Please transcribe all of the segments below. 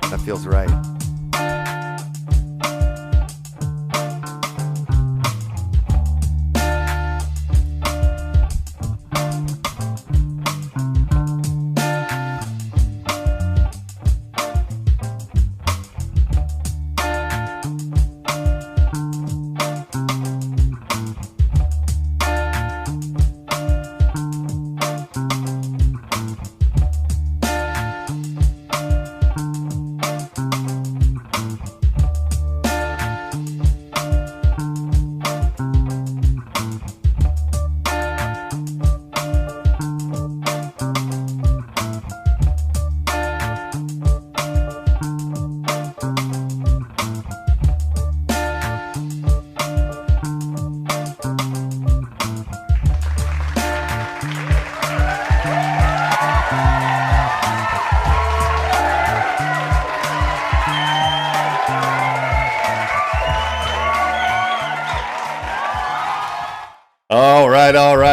That feels right.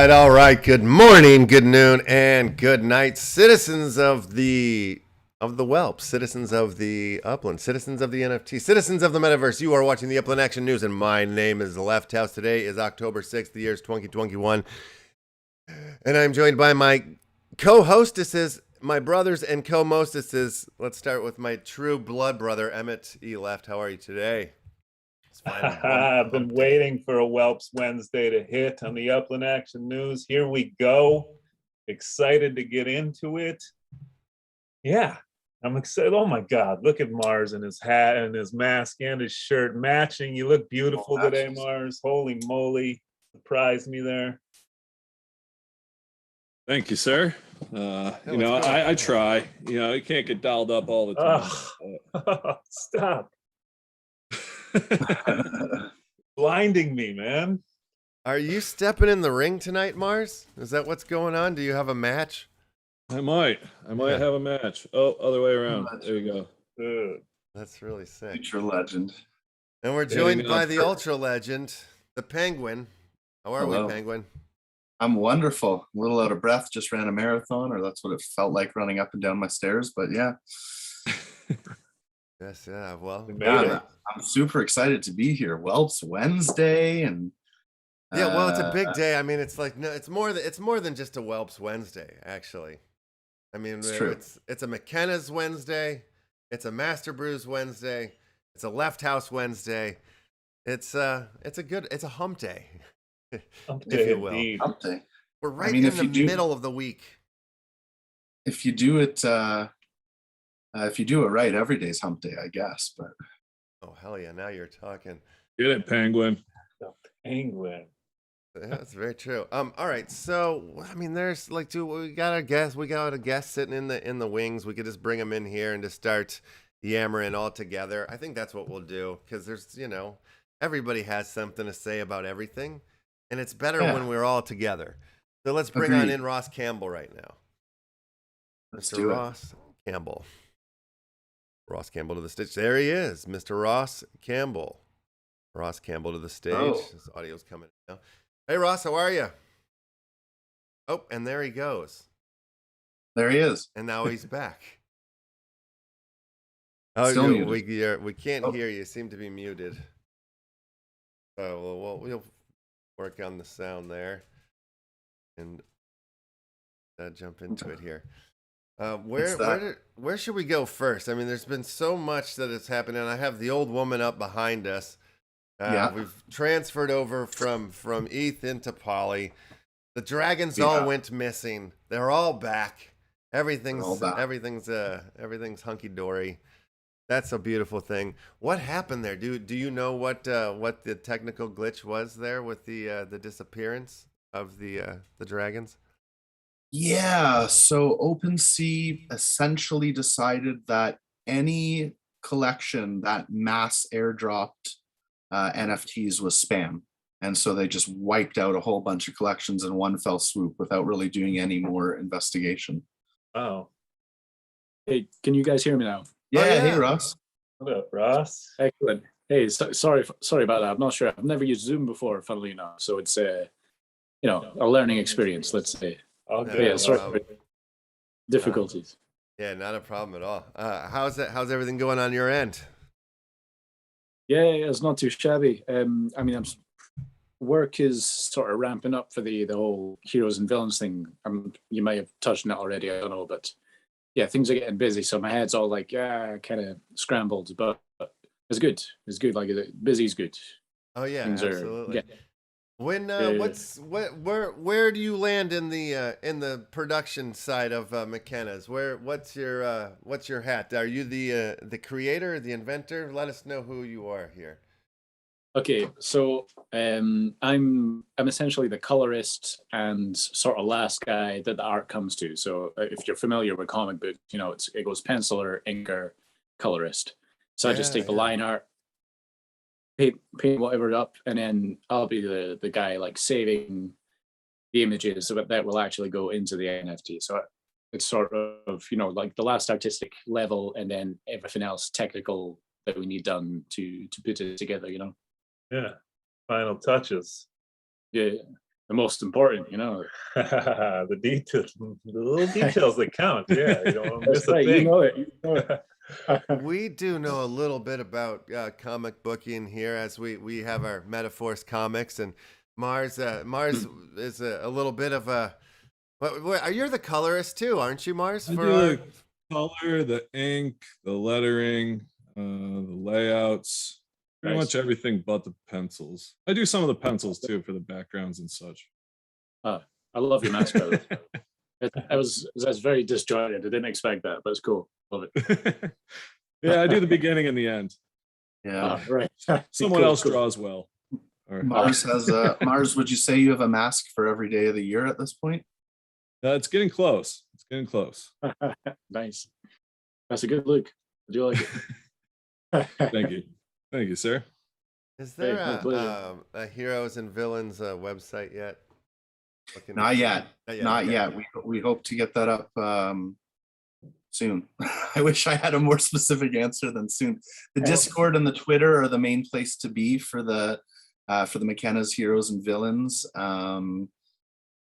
All right. Good morning, good noon, and good night, citizens of the Whelps, citizens of the Upland, citizens of the NFT, citizens of the Metaverse. You are watching the Upland Action News, and my name is LeftHousr. Today is October 6th, the year is 2021, and I'm joined by my co-hostesses, my brothers and co-mostesses. Let's start with my true blood brother, Emmett E. Left. How are you today? I've been waiting for a Whelps Wednesday to hit on the Upland Action News. Here we go. Excited to get into it. Yeah, I'm excited. Oh my God, look at Mars and his hat and his mask and his shirt matching. You look beautiful today, Mars. Holy moly. Surprised me there. Thank you, sir. I try. You can't get dialed up all the time. Stop. Blinding me, man. Are you stepping in the ring tonight, Mars? Is that what's going on? Do you have a match? I might have a match. Oh, other way around. There you go. That's really sick. Future legend. And we're joined by the ultra legend, the Penguin. How are we, Penguin? I'm wonderful. A little out of breath. Just ran a marathon, or that's what it felt like running up and down my stairs. But yeah. Yes, yeah. Well, I'm super excited to be here. Whelps Wednesday, and yeah, well, it's a big day. I mean, it's like it's more than just a Whelps Wednesday, actually. I mean, it's a McKenna's Wednesday, it's a Master Brews Wednesday, it's a LeftHousr Wednesday. It's a hump day, if you will. Hump day. We're right in the middle of the week. If you do it. If you do it right, every day's hump day, I guess. But oh hell yeah, now you're talking. Get it, Penguin. The Penguin. Yeah, that's very true. All right, so I mean, there's like we got a guest sitting in the wings. We could just bring him in here and just start yammering all together. I think that's what we'll do, because there's everybody has something to say about everything, and it's better when we're all together. So let's bring on in Ross Campbell right now. Mr. Ross Campbell. Ross Campbell to the stage. There he is, Mr. Ross Campbell. Ross Campbell to the stage. Oh. His audio's coming now. Hey, Ross, how are you? Oh, and there he goes. There he is. And now he's back. Oh, we can't hear you. You seem to be muted. Oh, well, we'll work on the sound there and jump into it here. Where should we go first? I mean, there's been so much that has happened, and I have the old woman up behind us. We've transferred over from ETH into Poly. The dragons all went missing. They're all back. Everything's hunky dory. That's a beautiful thing. What happened there? Do you know what the technical glitch was there with the disappearance of the dragons? Yeah, so OpenSea essentially decided that any collection that mass airdropped NFTs was spam. And so they just wiped out a whole bunch of collections in one fell swoop without really doing any more investigation. Oh. Hey, can you guys hear me now? Yeah, hey, Ross. What up, Ross? Excellent. Hey, sorry about that. I'm not sure. I've never used Zoom before, funnily enough. So it's a learning experience, let's say. Okay. Yeah, sorry for difficulties. Yeah, not a problem at all. How's everything going on your end? Yeah, it's not too shabby. I mean, work is sort of ramping up for the whole heroes and villains thing. You might have touched on it already, I don't know, but yeah, things are getting busy. So my head's all like, kind of scrambled, but it's good. It's good. Like busy's good. Oh yeah, Things absolutely. When Yeah. where do you land in the production side of McKenna's? What's your hat? Are you the creator, the inventor? Let us know who you are here. Okay, so I'm essentially the colorist and sort of last guy that the art comes to. So if you're familiar with comic books, you know it goes penciler, inker, colorist. So I just take the line art, paint whatever up, and then I'll be the guy like saving the images so that will actually go into the NFT. So it's sort of like the last artistic level, and then everything else technical that we need done to put it together. Yeah. Final touches. Yeah, the most important, The details, the little details that count. Yeah, you don't want to miss That's right. a thing. You know it. We do know a little bit about comic booking here, as we have our Metaphors comics, and Mars is a little bit of a. You're the colorist too, aren't you, Mars? I do the color, the ink, the lettering, the layouts, pretty much everything but the pencils. I do some of the pencils too for the backgrounds and such. I love your mask, brother. That's very disjointed. I didn't expect that, but it's cool. Love it. Yeah, I do the beginning and the end. Yeah. Right. Someone else draws well. Mars has Mars, would you say you have a mask for every day of the year at this point? It's getting close. It's getting close. Nice. That's a good look. I do like it. Thank you. Thank you, sir. Is there Hey, my pleasure. a Heroes and Villains website yet? Not yet. Not okay. yet. We hope to get that up soon. I wish I had a more specific answer than soon. The Discord and the Twitter are the main place to be for the McKenna's Heroes and Villains.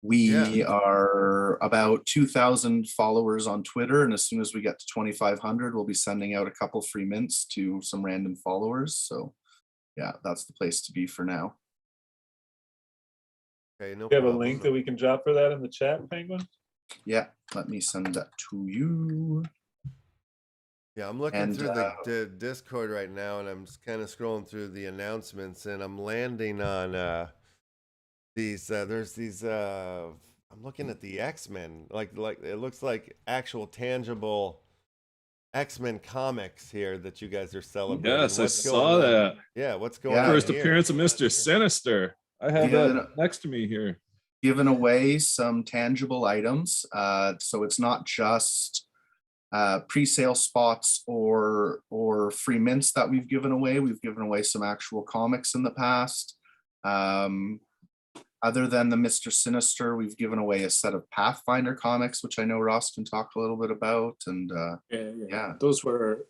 We are about 2,000 followers on Twitter, and as soon as we get to 2,500, we'll be sending out a couple free mints to some random followers. So yeah, that's the place to be for now. Okay, no Do you have a problem. link that we can drop for that in the chat, Penguin? Yeah, let me send that to you. Yeah, I'm looking through the Discord right now, and I'm just kind of scrolling through the announcements, and I'm landing on these. There's these. I'm looking at the X-Men. Like it looks like actual tangible X-Men comics here that you guys are celebrating. Yes, I saw that. Yeah, what's going on? First here? appearance of Mr. Sinister. I have that next to me here. Giving away some tangible items. So it's not just pre-sale spots or free mints that we've given away. We've given away some actual comics in the past. Other than the Mr. Sinister, we've given away a set of Pathfinder comics, which I know Ross can talk a little bit about. And yeah. Those were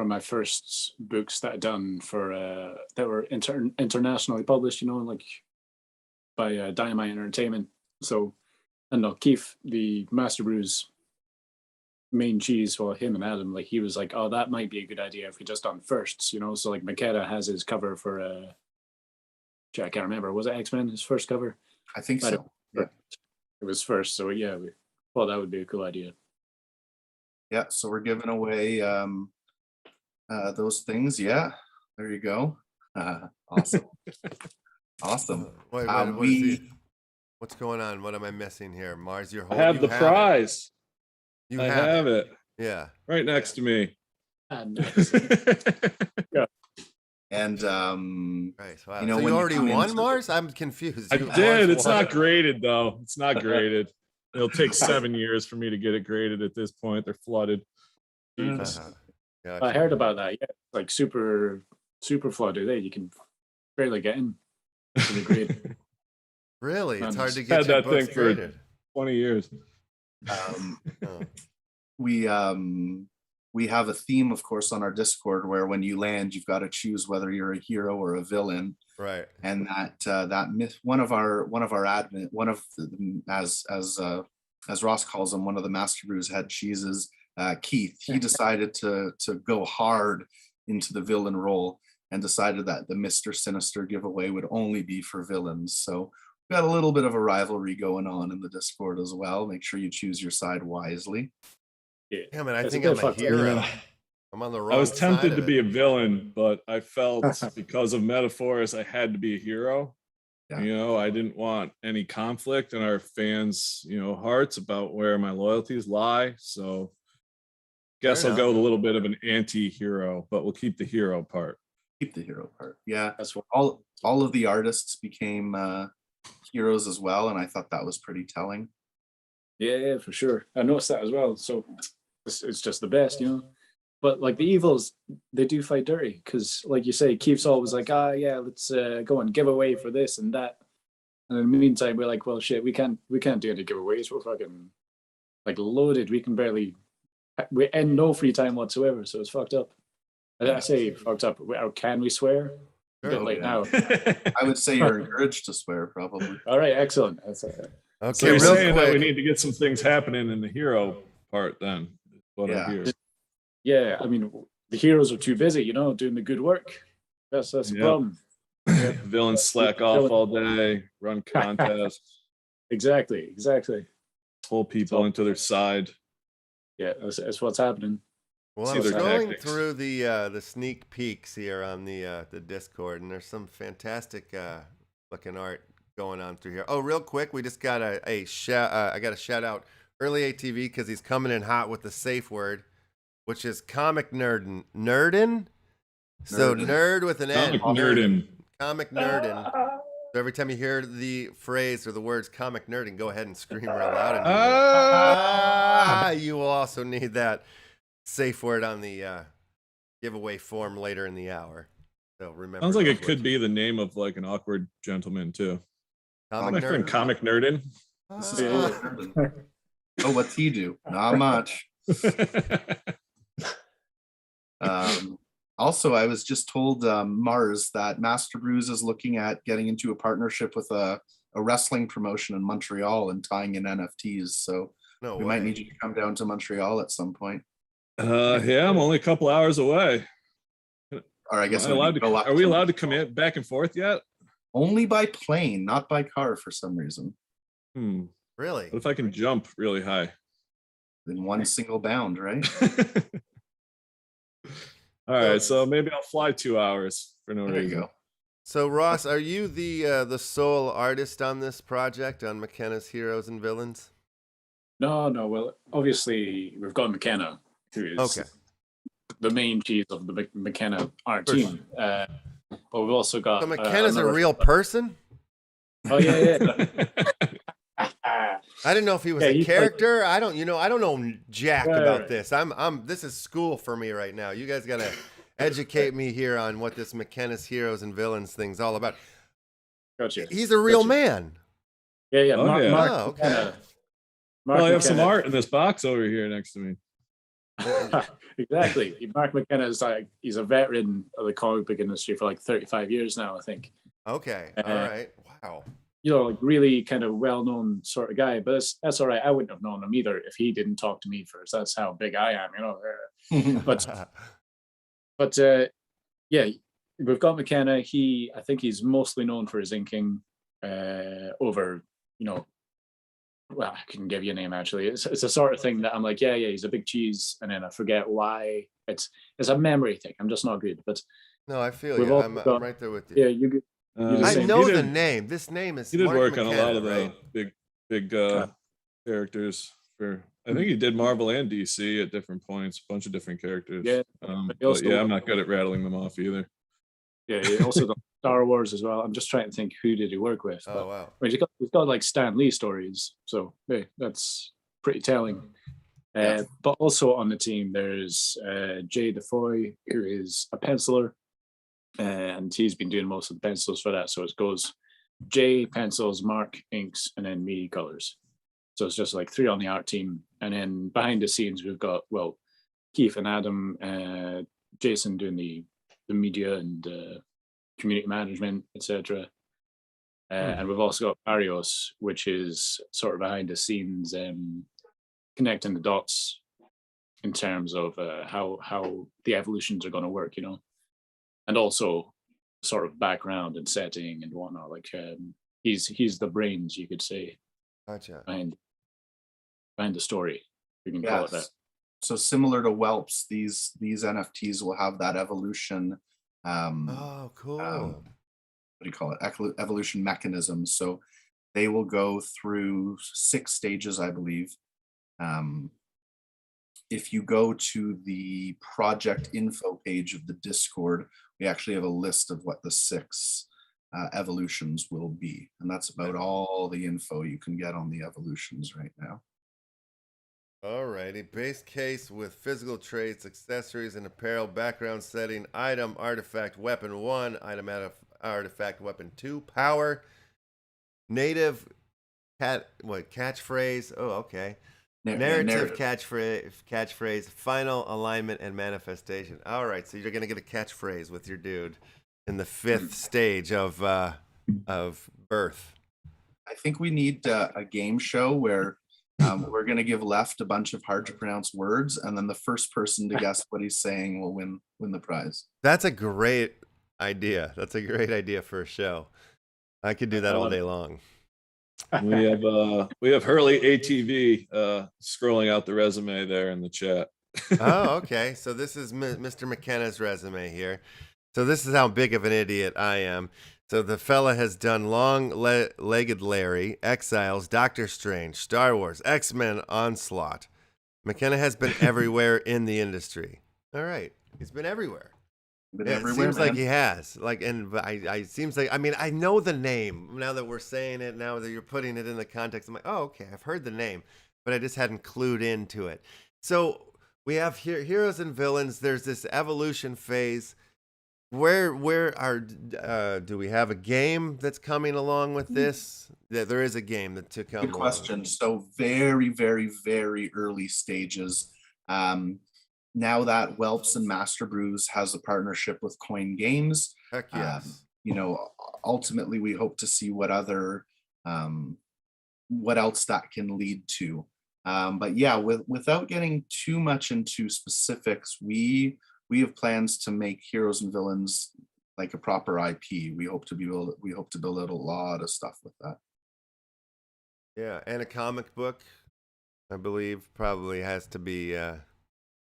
my first books that I done for that were internationally published, like by Dynamite Entertainment. So, and Keith, the Master Brews main cheese, well, him and Adam, like he was like, oh, that might be a good idea if we just done firsts, So like McKenna has his cover for I can't remember, was it X-Men, his first cover? I think so. Yeah. It was first, so yeah, we thought that would be a cool idea. Yeah, so we're giving away those things. Yeah, there you go. Awesome. Awesome. Wait, what's going on? What am I missing here? Mars, you're holding. I have the prize. You I have it. Yeah. Right next to me. Nice. And right. Wow. you know, so when you already won, into Mars? I'm confused. I did. It's not graded though. It's not graded. It'll take 7 years for me to get it graded at this point. They're flooded. Gotcha. I heard about that. Yeah, like super flooded. You can barely get in to the grade. Really? It's hard to get Had your that thing books for graded. 20 years. We have a theme, of course, on our Discord where when you land, you've got to choose whether you're a hero or a villain. Right. And that myth, one of our admin, as Ross calls him, one of the Master Brews head cheeses, Keith, he decided to go hard into the villain role and decided that the Mr. Sinister giveaway would only be for villains. So we got a little bit of a rivalry going on in the Discord as well. Make sure you choose your side wisely. Yeah, man, I It's think bit I'm a fucked up. hero. Yeah. I'm on the I wrong was tempted side to of be it. a villain, but I felt because of metaphors, I had to be a hero. Yeah. You know, I didn't want any conflict in our fans, you know, hearts about where my loyalties lie. So guess Fair I'll go enough. with a little bit of an anti-hero, but we'll keep the hero part. Keep the hero part. Yeah, That's what. all of the artists became heroes as well, and I thought that was pretty telling. Yeah, for sure. I noticed that as well. So it's just the best, you know. But like the evils, they do fight dirty because, like you say, Keith's always like, yeah, let's go and give away for this and that. And in the meantime, we're like, well, shit, we can't do any giveaways. We're fucking like loaded. We can barely, we end no free time whatsoever. So it's fucked up. I say fucked up. Can we swear? A bit Sure. late Yeah. now. I would say you're encouraged to swear, probably. All right, excellent. That's Okay, So you're real saying that we quick. need to get some things happening in the hero part then. Is what Yeah. I hear. yeah. I mean, the heroes are too busy, you know, doing the good work. That's the Yep. problem. Villains slack off all day, run contests, Exactly. pull people into their side. Yeah, that's what's happening. Well, See I'm their scrolling tactics. through the sneak peeks here on the Discord, and there's some fantastic looking art going on through here. Oh, real quick, we just got a shout. I got a shout out early ATV because he's coming in hot with the safe word, which is comic nerdin. Nerdin. So Nerdin. nerd with an N. Comic nerdin. Comic nerdin. So every time you hear the phrase or the words comic nerding, go ahead and scream real loud. And you will also need that safe word on the giveaway form later in the hour. So remember. Sounds like those it could words. be the name of like an awkward gentleman too. Comic My friend nerdin. Comic Nerdin. This is Yeah. Comic Nerdin. Oh, what's he do? Not much. Also, I was just told, Mars, that Master Brews is looking at getting into a partnership with a wrestling promotion in Montreal and tying in NFTs. So No we way. might need you to come down to Montreal at some point. Yeah, I'm only a couple hours away. Or I guess Am I allowed to, are we allowed to commit back and forth yet? Only by plane, not by car for some reason. Really? What if I can jump really high? In one single bound, right? All right, so maybe I'll fly 2 hours for no There you reason. go. So Ross, are you the sole artist on this project on McKenna's Heroes and Villains? No. Well, obviously we've got McKenna, who is Okay. the main chief of the McKenna art For team. But we've also got. So McKenna's a another- real person? Oh yeah. I didn't know if he was Yeah, a he's like- character. I don't know jack Right, about right. this. This is school for me right now. You guys gotta educate me here on what this McKenna's Heroes and Villains thing's all about. Gotcha. He's a real Gotcha. man. Yeah. Oh, Mark, yeah. Mark Oh, okay. McKenna. Mark Well, I have some McKenna. art in this box over here next to me. Exactly. Mark McKenna is like, he's a veteran of the comic book industry for like 35 years now, I think. Okay. All right. Wow. You know, like really kind of well-known sort of guy, but that's all right. I wouldn't have known him either if he didn't talk to me first. That's how big I am, you know. But yeah, we've got McKenna. I think he's mostly known for his inking over, you know, well, I can give you a name actually. It's a sort of thing that I'm like, yeah, he's a big cheese, and then I forget why. It's a memory thing. I'm just not good. But No, I feel We've you. all I'm got- right there with you. yeah, you good. Uh, I same. know he the did, name. This name is. He did Mark work on a lot of McKenna, the right? big characters for. I think he did Marvel and DC at different points, a bunch of different characters. Yeah, but he also- yeah, I'm not good at rattling them off either. Yeah, he also done Star Wars as well. I'm just trying to think who did he work with. Oh But, wow. I mean, he's got like Stan Lee stories, so hey, that's pretty telling. Yeah. But also on the team, there's Jay DeFoy, who is a penciler, and he's been doing most of the pencils for that. So it goes Jay pencils, Mark inks, and then me colors. So it's just like 3 on the art team, and then behind the scenes we've got Keith and Adam, Jason doing the media and community management, etc. And we've also got Arios, which is sort of behind the scenes, connecting the dots in terms of how the evolutions are going to work, you know, and also sort of background and setting and whatnot. Like he's the brains, you could say, Gotcha. behind the story. You can call it that. Yes. So similar to Whelps, these NFTs will have that evolution. Oh, cool. What do you call it? Evolution mechanism. So they will go through 6 stages, I believe. If you go to the project info page of the Discord, we actually have a list of what the 6 evolutions will be. And that's about all the info you can get on the evolutions right now. Alrighty, base case with physical traits, accessories, and apparel, background setting, item, artifact, weapon 1, item, artifact, weapon 2, power, native, catchphrase, oh, okay. Narrative, catchphrase, final alignment, and manifestation. Alright, so you're gonna get a catchphrase with your dude in the 5th stage of birth. I think we need a game show where we're going to give Left a bunch of hard to pronounce words, and then the first person to guess what he's saying will win the prize. That's a great idea. That's a great idea for a show. I could do that all day long. We have Hurley ATV scrolling out the resume there in the chat. Oh, okay. So this is Mr. McKenna's resume here. So this is how big of an idiot I am. So the fella has done Long-Legged Larry, Exiles, Doctor Strange, Star Wars, X-Men, Onslaught. McKenna has been everywhere in the industry. All right, he's been everywhere. It seems like he has. Like, and I seems like, I mean, I know the name now that we're saying it. Now that you're putting it in the context, I'm like, oh, okay, I've heard the name, but I just hadn't clued into it. So we have here heroes and villains. There's this evolution phase. Where are do we have a game that's coming along with this? Yeah, there is a game that to come. Good question. So very, very, very early stages. Now that Whelps and Master Brews has a partnership with Coin Games, Heck yes. you know, ultimately we hope to see what other what else that can lead to. But yeah, without getting too much into specifics, we have plans to make Heroes and Villains like a proper IP. We hope to build a lot of stuff with that. Yeah, and a comic book, I believe, probably has to be.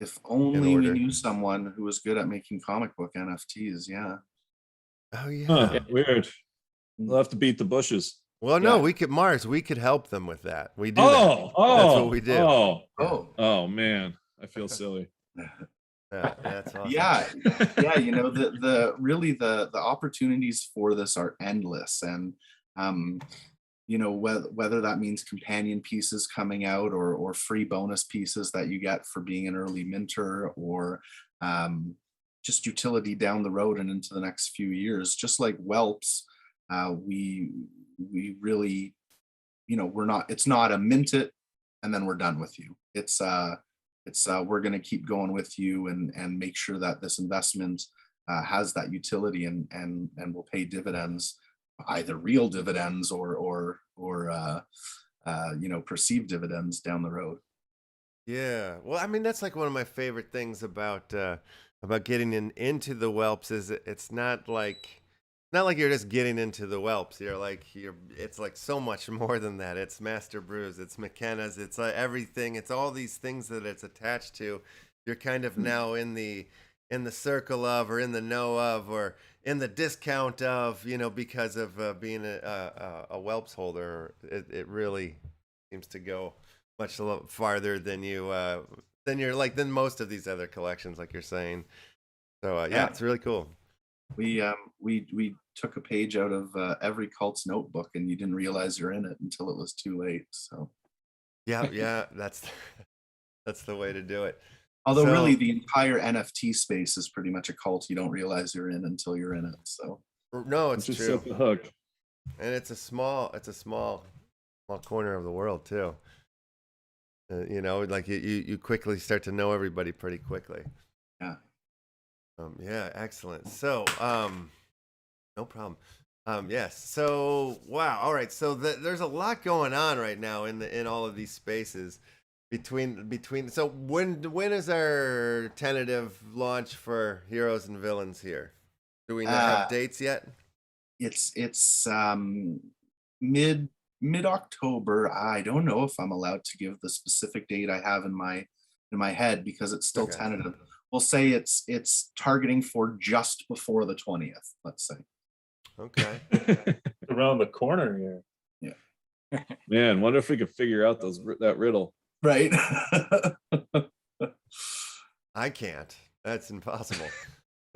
If only we knew someone who was good at making comic book NFTs. Yeah. Oh yeah. Huh, weird. We'll have to beat the bushes. Well, no, we could help them with that. We do. That's what we do. Oh man, I feel silly. That's awesome. Yeah, you know, the opportunities for this are endless, and you know, whether that means companion pieces coming out or free bonus pieces that you get for being an early minter, or just utility down the road and into the next few years. Just like Whelps, we really, you know, it's not a mint it and then we're done with you. It's we're going to keep going with you and make sure that this investment has that utility and will pay dividends, either real dividends or you know, perceived dividends down the road. Yeah, well, I mean, that's like one of my favorite things about getting into the Whelps is it's not like you're just getting into the Whelps. It's like so much more than that. It's Master Brews, it's McKenna's, it's everything. It's all these things that it's attached to. You're kind of now in the circle of, or in the know of, or in the discount of, you know, because of being a Whelps holder. It really seems to go much farther than than most of these other collections, like you're saying. So yeah, it's really cool. We took a page out of every cult's notebook, and you didn't realize you're in it until it was too late. So yeah, that's the way to do it. Although really the entire NFT space is pretty much a cult. You don't realize you're in until you're in it. So no, it's just true. set the hook. And it's a small corner of the world too. You know, like you quickly start to know everybody pretty quickly. Yeah. Yeah, excellent. So, no problem. Yes. So, wow. All right. So there's a lot going on right now in all of these spaces, between. So when is our tentative launch for Heroes and Villains here? Do we not have dates yet? It's mid October. I don't know if I'm allowed to give the specific date I have in my head because it's still Okay. tentative. We'll say it's targeting for just before the 20th, let's say. Okay. Around the corner here. Man, wonder if we could figure out that riddle. Right. I can't. That's impossible.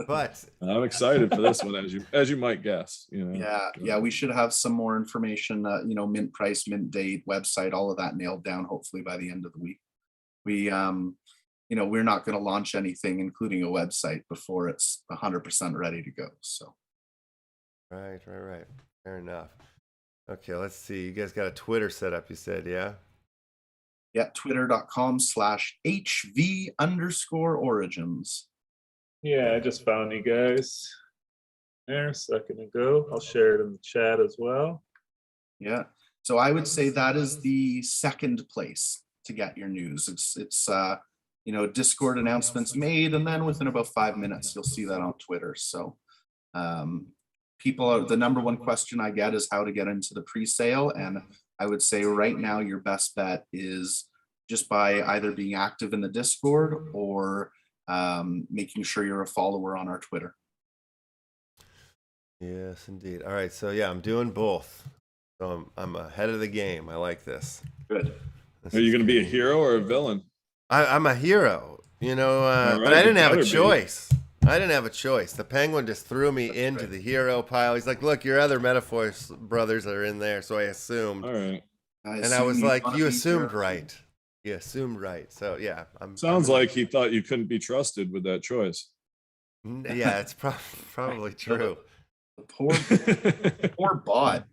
But I'm excited for this one, as you might guess. You know. Yeah, we should have some more information, mint price, mint date, website, all of that nailed down hopefully by the end of the week. We we're not going to launch anything including a website before it's 100% ready to go. So right. Fair enough. Okay, let's see. You guys got a Twitter set up, you said, yeah? yeah, twitter.com/HV_origins. Yeah, I just found you guys there a second ago. I'll share it in the chat as well. Yeah. So I would say that is the second place to get your news. It's Discord announcements made, and then within about 5 minutes, you'll see that on Twitter. So the number one question I get is how to get into the pre-sale. And I would say right now, your best bet is just by either being active in the Discord or making sure you're a follower on our Twitter. Yes, indeed. All right, so yeah, I'm doing both. So I'm ahead of the game. I like this. Good. Are you going to be a hero or a villain? I'm a hero, but right, I didn't you have a better be. choice. I didn't have a choice. The Penguin just threw me into the hero pile. He's like, look, your other Metaphors brothers are in there. So I assumed. All right. And I was like, you assumed right. You assumed right. So yeah. Sounds like he thought you couldn't be trusted with that choice. Yeah, it's probably true. The poor bot.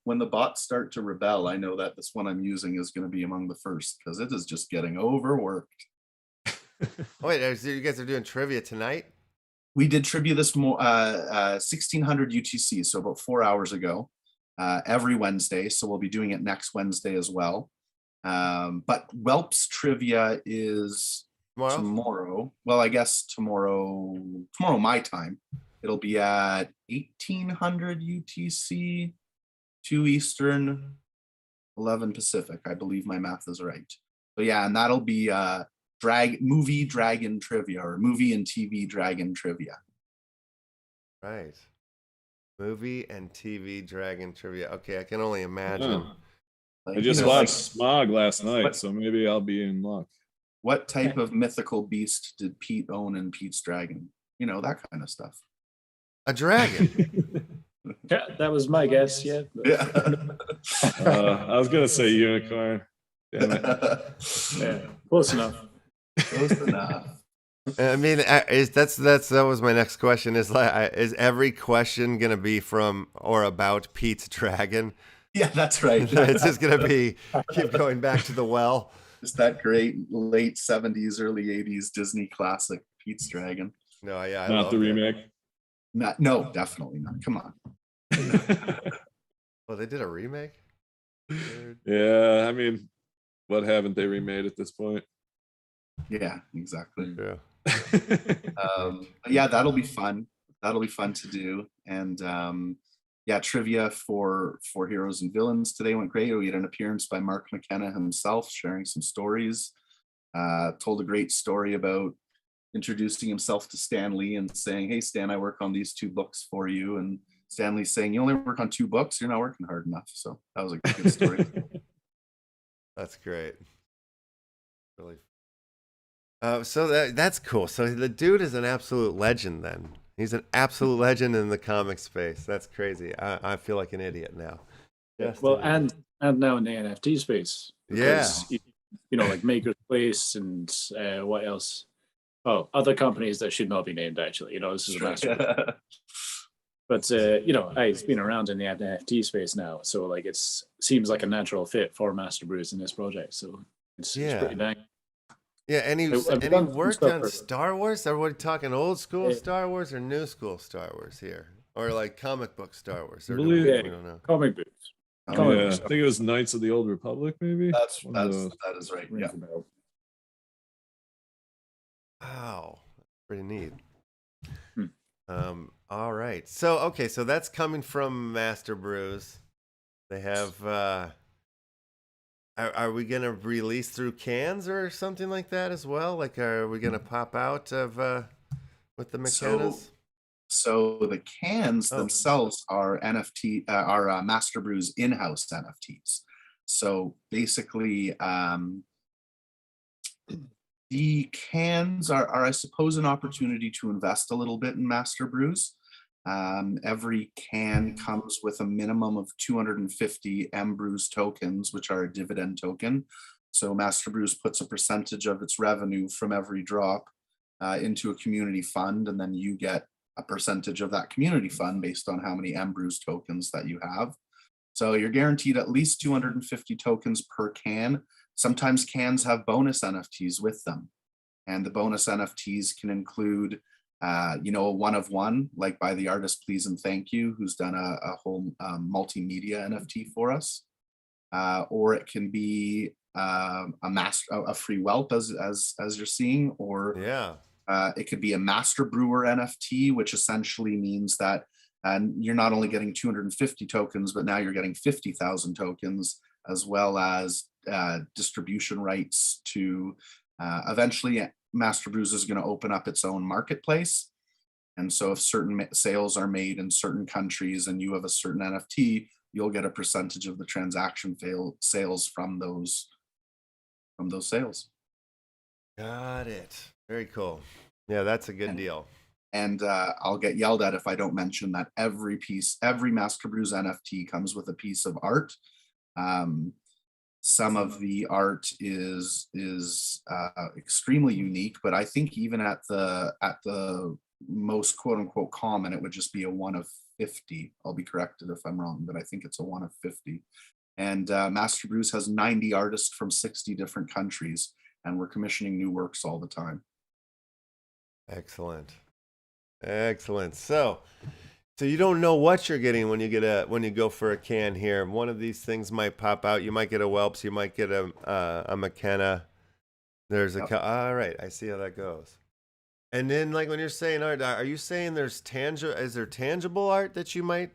When the bots start to rebel, I know that this one I'm using is going to be among the first because it is just getting overworked. Wait, you guys are doing trivia tonight? We did trivia this 1600 UTC, so about 4 hours ago, every Wednesday. So we'll be doing it next Wednesday as well. But Whelps trivia is tomorrow. Well, I guess tomorrow my time. It'll be at 1800 UTC, 2 Eastern, 11 Pacific. I believe my math is right. So yeah, and that'll be movie dragon trivia or movie and TV dragon trivia. Right. Movie and TV dragon trivia. Okay, I can only imagine. I just watched Smog last night, so maybe I'll be in luck. What type of mythical beast did Pete own in Pete's Dragon? That kind of stuff. A dragon. Yeah, that was my guess. Yeah. I was gonna say unicorn. Damn it. Yeah, close enough. Close enough. I mean, that was my next question. Is every question gonna be from or about Pete's dragon? Yeah, that's right. It's just gonna keep going back to the well. It's that great late 70s, early 80s Disney classic, Pete's Dragon. No, yeah, not the remake. No, definitely not. Come on. Well, they did a remake. Yeah, I mean, what haven't they remade at this point? Yeah, exactly. Yeah. Yeah, that'll be fun. That'll be fun to do. And trivia for Heroes and Villains today went great. We had an appearance by Mark McKenna himself, sharing some stories. Told a great story about introducing himself to Stan Lee and saying, "Hey, Stan, I work on these 2 books for you." And Stan Lee saying, "You only work on 2 books. You're not working hard enough." So that was a good story. That's great. Really. So that's cool. So the dude is an absolute legend then. He's an absolute legend in the comic space. That's crazy. I feel like an idiot now. Well, and now in the NFT space. Because, like Maker's Place and what else? Oh, other companies that should not be named, actually. This is a master. But, I've been around in the NFT space now. So, it seems like a natural fit for Master Bruce in this project. So, it's pretty dang. Yeah, and he worked on Star Wars? Are we talking old school Star Wars or new school Star Wars here? Or like comic book Star Wars? Or we don't know. Comic books. Oh, Yeah, I think it was Knights of the Old Republic, maybe. One of those. that is right. Rings Yeah. a bell. Wow, pretty neat. Hmm. All right. So okay, so that's coming from Master Brews. They have. Are we gonna release through cans or something like that as well? Like, are we gonna pop out of with the McKennas? So the cans Oh. themselves are NFT, are Master Brews in-house NFTs. So basically, the cans are, I suppose, an opportunity to invest a little bit in Master Brews. Every can comes with a minimum of 250 MBrews tokens, which are a dividend token. So Master Brews puts a percentage of its revenue from every drop into a community fund, and then you get a percentage of that community fund based on how many MBrews tokens that you have. So you're guaranteed at least 250 tokens per can. Sometimes cans have bonus NFTs with them. And the bonus NFTs can include, you know, a one of one, like by the artist Please and Thank You, who's done a whole multimedia NFT for us. Or it can be a free whelp as you're seeing, or Yeah. it could be a master brewer NFT, which essentially means that you're not only getting 250 tokens, but now you're getting 50,000 tokens, as well as distribution rights to eventually Master Brews is going to open up its own marketplace. And so if certain sales are made in certain countries and you have a certain NFT, you'll get a percentage of the transaction sales from those sales. Got it. Very cool. Yeah, that's a good deal. And I'll get yelled at if I don't mention that every Master Brews NFT comes with a piece of art. Some of the art is extremely unique, but I think even at the most quote unquote common, it would just be a 1 of 50. I'll be corrected if I'm wrong, but I think it's a 1 of 50. And Master Brews has 90 artists from 60 different countries, and we're commissioning new works all the time. Excellent. Excellent. So you don't know what you're getting when you go for a can here. One of these things might pop out. You might get a Whelps. You might get a McKenna. There's a all right. I see how that goes. And then, like when you're saying art, are you saying there's tangible? Is there tangible art that you might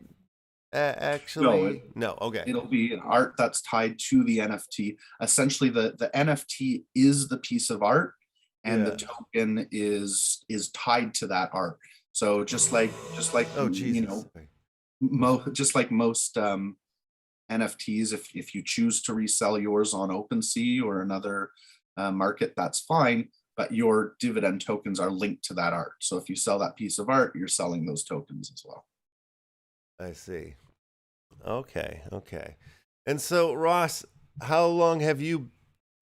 actually? No. Okay. It'll be an art that's tied to the NFT. Essentially, the NFT is the piece of art, and the token is tied to that art. So just like Oh, Jesus. you know, just like most NFTs, if you choose to resell yours on OpenSea or another market, that's fine. But your dividend tokens are linked to that art. So if you sell that piece of art, you're selling those tokens as well. I see. Okay. Okay. And so, Ross, how long have you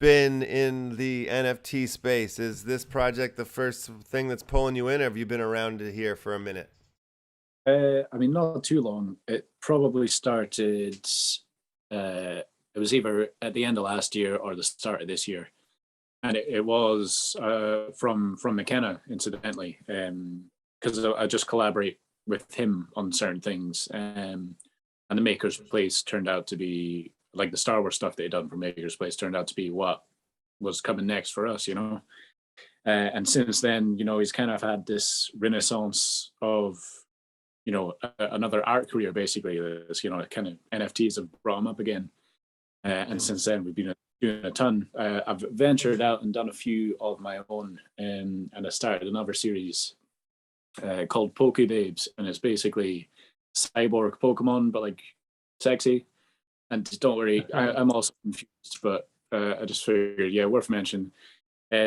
been in the NFT space? Is this project the first thing that's pulling you in, or have you been around here for a minute? I mean, not too long. It probably started, it was either at the end of last year or the start of this year. And it was from McKenna, incidentally, because I just collaborate with him on certain things. And the Maker's Place turned out to be, like the Star Wars stuff they had done for Maker's Place turned out to be what was coming next for us, you know. And since then, you know, he's kind of had this renaissance of, you know, another art career, basically. This, you know, kind of NFTs have brought him up again. And since then, we've been doing a ton. I've ventured out and done a few of my own, and I started another series called Poke Babes, and it's basically cyborg Pokemon, but like sexy. And don't worry, I'm also confused, but I just figured, yeah, worth mentioning.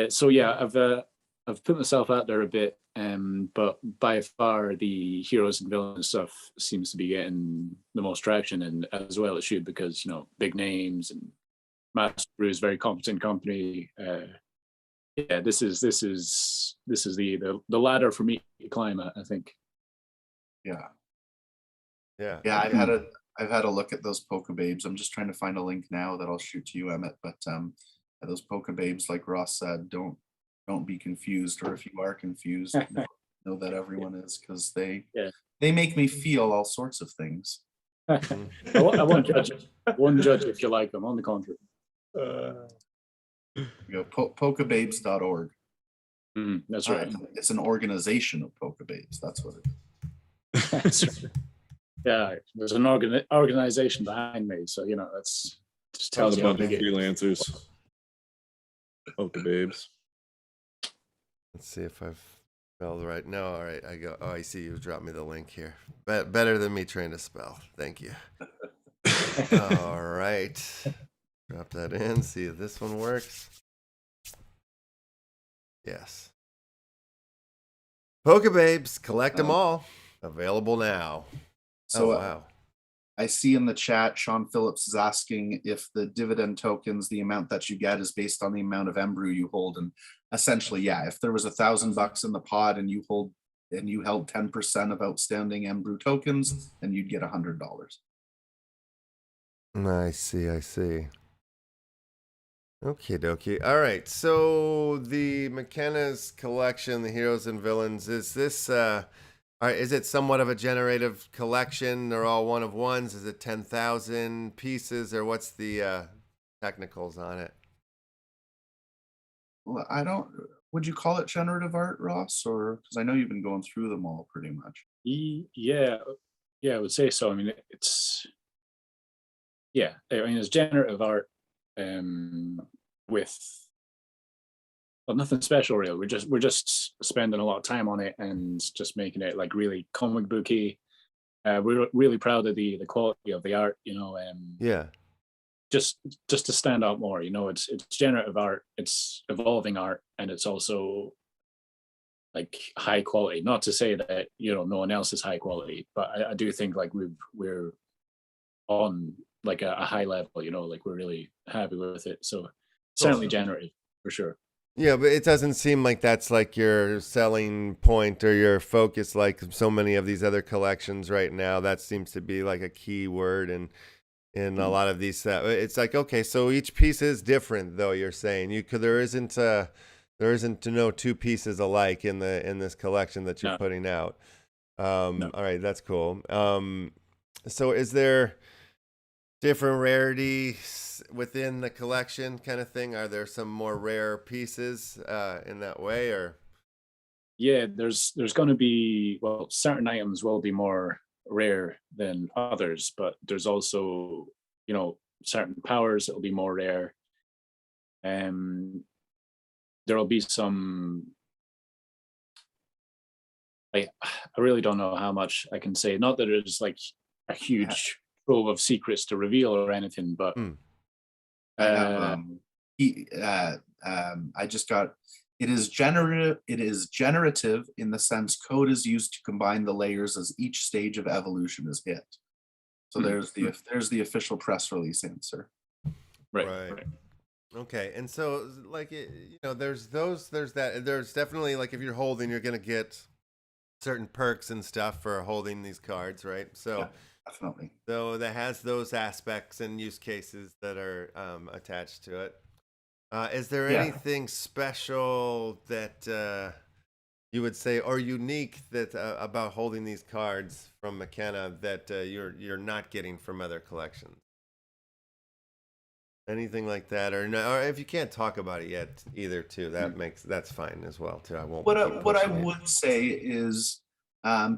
So yeah, I've put myself out there a bit, but by far the heroes and villains stuff seems to be getting the most traction, and as well it should, because, you know, big names and Master Brews, very competent company. Yeah, this is the ladder for me to climb at, I think. Yeah. Yeah. I've had a look at those Poke Babes. I'm just trying to find a link now that I'll shoot to you, Emmett. But those Poke Babes, like Ross said, don't be confused, or if you are confused, know that everyone is, because they make me feel all sorts of things. I won't judge it. One judge if you like them. On the contrary. You go polkababes.org. That's right. It's an organization of polkababes. That's what it is. That's right. Yeah, there's an organization behind me, so you know that's just tells A you how bunch of big it is. freelancers. Okay, babes. Let's see if I've spelled right. No, all right. I go. Oh, I see you dropped me the link here. Better than me trying to spell. Thank you. All right. Drop that in. See if this one works. Yes. Pokebabes, collect them all. Available now. So oh, wow. I see in the chat, Sean Phillips is asking if the dividend tokens, the amount that you get is based on the amount of Embrew you hold. And essentially, yeah, if there was $1,000 in the pod and you held 10% of outstanding Embrew tokens, then you'd get $100. I see. I see. Okie dokie. All right. So the McKenna's collection, the heroes and villains, is this is it somewhat of a generative collection? They're all one of ones. Is it 10,000 pieces, or what's the technicals on it? Well, would you call it generative art, Ross? Or because I know you've been going through them all pretty much. Yeah, I would say so. I mean, it's generative art with nothing special really. We're just spending a lot of time on it and just making it like really comic booky. We're really proud of the quality of the art, you know. Yeah. Just to stand out more, you know, it's generative art, it's evolving art, and it's also like high quality. Not to say that, you know, no one else is high quality, but I do think like we're on like a high level, you know, like we're really happy with it. So certainly generative for sure. Yeah, but it doesn't seem like that's like your selling point or your focus like so many of these other collections right now. That seems to be like a key word in a lot of these. It's like, okay, so each piece is different, though. You're saying there isn't no two pieces alike in this collection that you're putting out. No. All right, that's cool. So is there different rarities within the collection kind of thing? Are there some more rare pieces in that way, or? Yeah, there's going to be, well, certain items will be more rare than others, but there's also, you know, certain powers that will be more rare. There will be some, I really don't know how much I can say. Not that it's like a huge trove of secrets to reveal or anything, but I just got, it is generative in the sense code is used to combine the layers as each stage of evolution is hit. So there's the official press release answer. Right. Okay, and so like you know, there's definitely like if you're holding, you're gonna get certain perks and stuff for holding these cards, right? So Yeah, definitely. So that has those aspects and use cases that are attached to it. Is there anything special that you would say or unique that about holding these cards from McKenna that you're not getting from other collections? Anything like that, or no? Or if you can't talk about it yet, either too, that's fine as well too. I won't. What I would say is,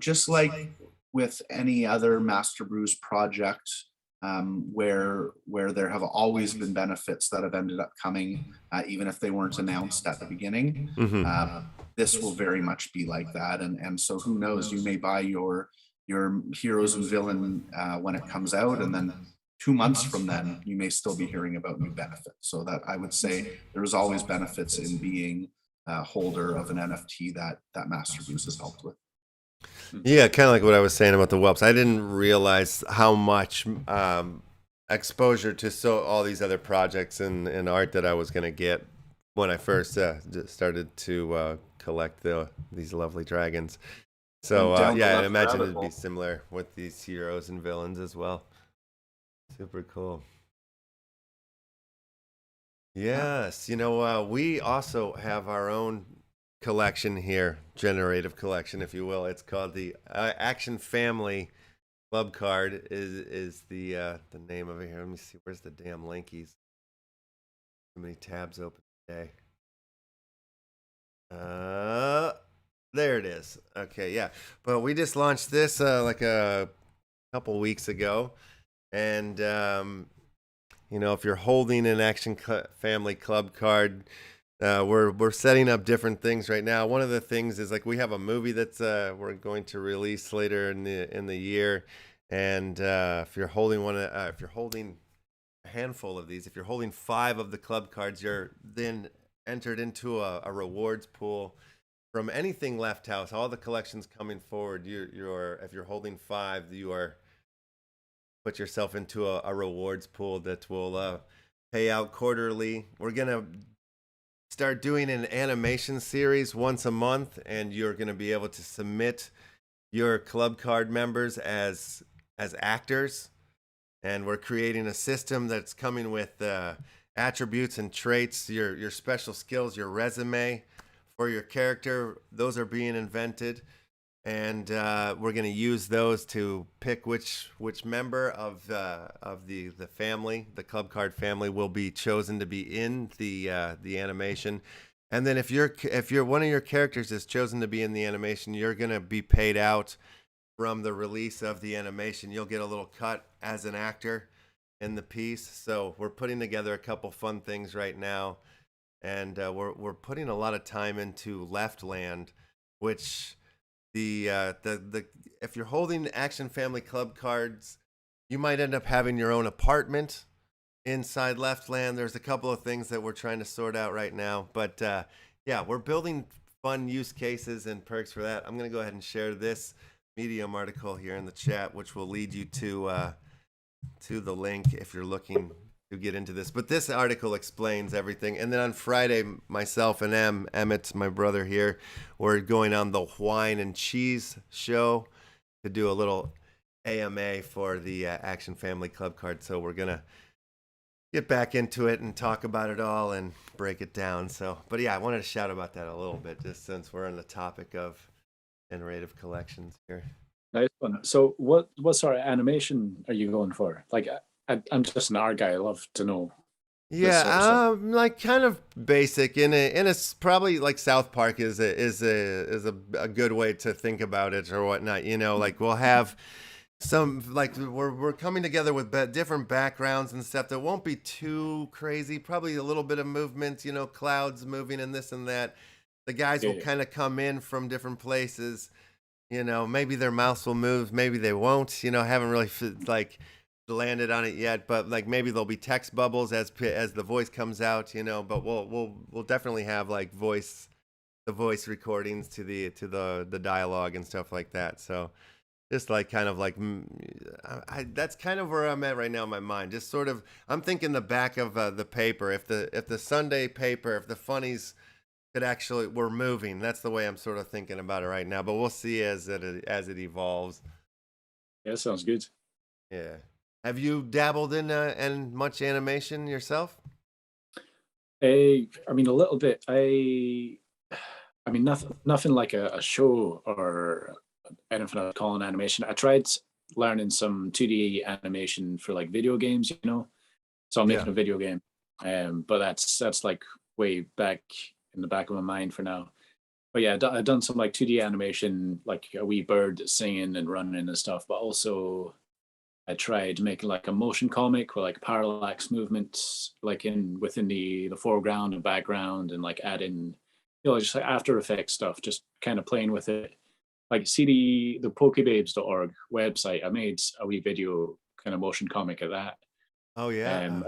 just like with any other Master Brews project, where there have always been benefits that have ended up coming, even if they weren't announced at the beginning. This will very much be like that, and so who knows? You may buy your heroes and villain when it comes out, and then 2 months from then, you may still be hearing about new benefits. So that I would say there's always benefits in being a holder of an NFT that Master Brews has helped with. Yeah, kind of like what I was saying about the Whelps. I didn't realize how much exposure to all these other projects and art that I was going to get when I first started to collect these lovely dragons. So yeah, I imagine it'd be similar with these heroes and villains as well. Super cool. Yes, you know, we also have our own collection here, generative collection, if you will. It's called the Action Family CLUBCARD is the name of it here. Let me see. Where's the damn linkies? Too many tabs open today. There it is. Okay, yeah. But we just launched this like a couple weeks ago, and you know, if you're holding an Action Family Club card, we're setting up different things right now. One of the things is like we have a movie that's we're going to release later in the year, and if you're holding if you're holding a handful of these, if you're holding 5 of the club cards, you're then entered into a rewards pool from anything Left House. All the collections coming forward, you're if you're holding 5, you are put yourself into a rewards pool that will pay out quarterly. We're gonna start doing an animation series once a month, and you're gonna be able to submit your club card members as actors. And we're creating a system that's coming with attributes and traits, your special skills, your resume for your character. Those are being invented, and we're going to use those to pick which member of the family, the club card family, will be chosen to be in the animation. And then if you're one of your characters is chosen to be in the animation, you're going to be paid out from the release of the animation. You'll get a little cut as an actor in the piece. So we're putting together a couple fun things right now, and we're putting a lot of time into Leftland, which the if you're holding Action Family Club cards, you might end up having your own apartment inside Leftland. There's a couple of things that we're trying to sort out right now, but yeah, we're building fun use cases and perks for that. I'm going to go ahead and share this Medium article here in the chat, which will lead you to the link if you're looking to get into this. But this article explains everything. And then on Friday, myself and Emmett, my brother here, we're going on the Wine and Cheese show to do a little AMA for the Action Family Club card. So we're gonna get back into it and talk about it all and break it down. So, but yeah, I wanted to shout about that a little bit, just since we're on the topic of generative collections here. Nice one. So what sort of animation are you going for? Like I'm just an art guy. I love to know. Yeah, like kind of basic in a probably like South Park is a good way to think about it or whatnot. You know, like we'll have some like we're coming together with different backgrounds and stuff that won't be too crazy. Probably a little bit of movement, you know, clouds moving and this and that. The guys will kind of come in from different places, you know, maybe their mouths will move, maybe they won't, you know, I haven't really like landed on it yet, but like maybe there'll be text bubbles as the voice comes out, you know, but we'll definitely have like the voice recordings to the dialogue and stuff like that. So just like kind of like that's kind of where I'm at right now in my mind. Just sort of I'm thinking the back of the paper, if the Sunday paper, if the funnies could actually we're moving. That's the way I'm sort of thinking about it right now. But we'll see as it evolves. Yeah, sounds good. Yeah. Have you dabbled in much animation yourself? I mean, a little bit. I mean, nothing like a show or anything I'd call an animation. I tried learning some 2D animation for like video games, you know. So I'm making a video game, but that's like way back in the back of my mind for now. But yeah, I've done some like 2D animation, like a wee bird singing and running and stuff. But also, I tried making like a motion comic with like parallax movements, like within the foreground and background, and like adding, you know, just like After Effects stuff, just kind of playing with it. Like see the pokebabes.org website. I made a wee video kind of motion comic of that. Oh yeah.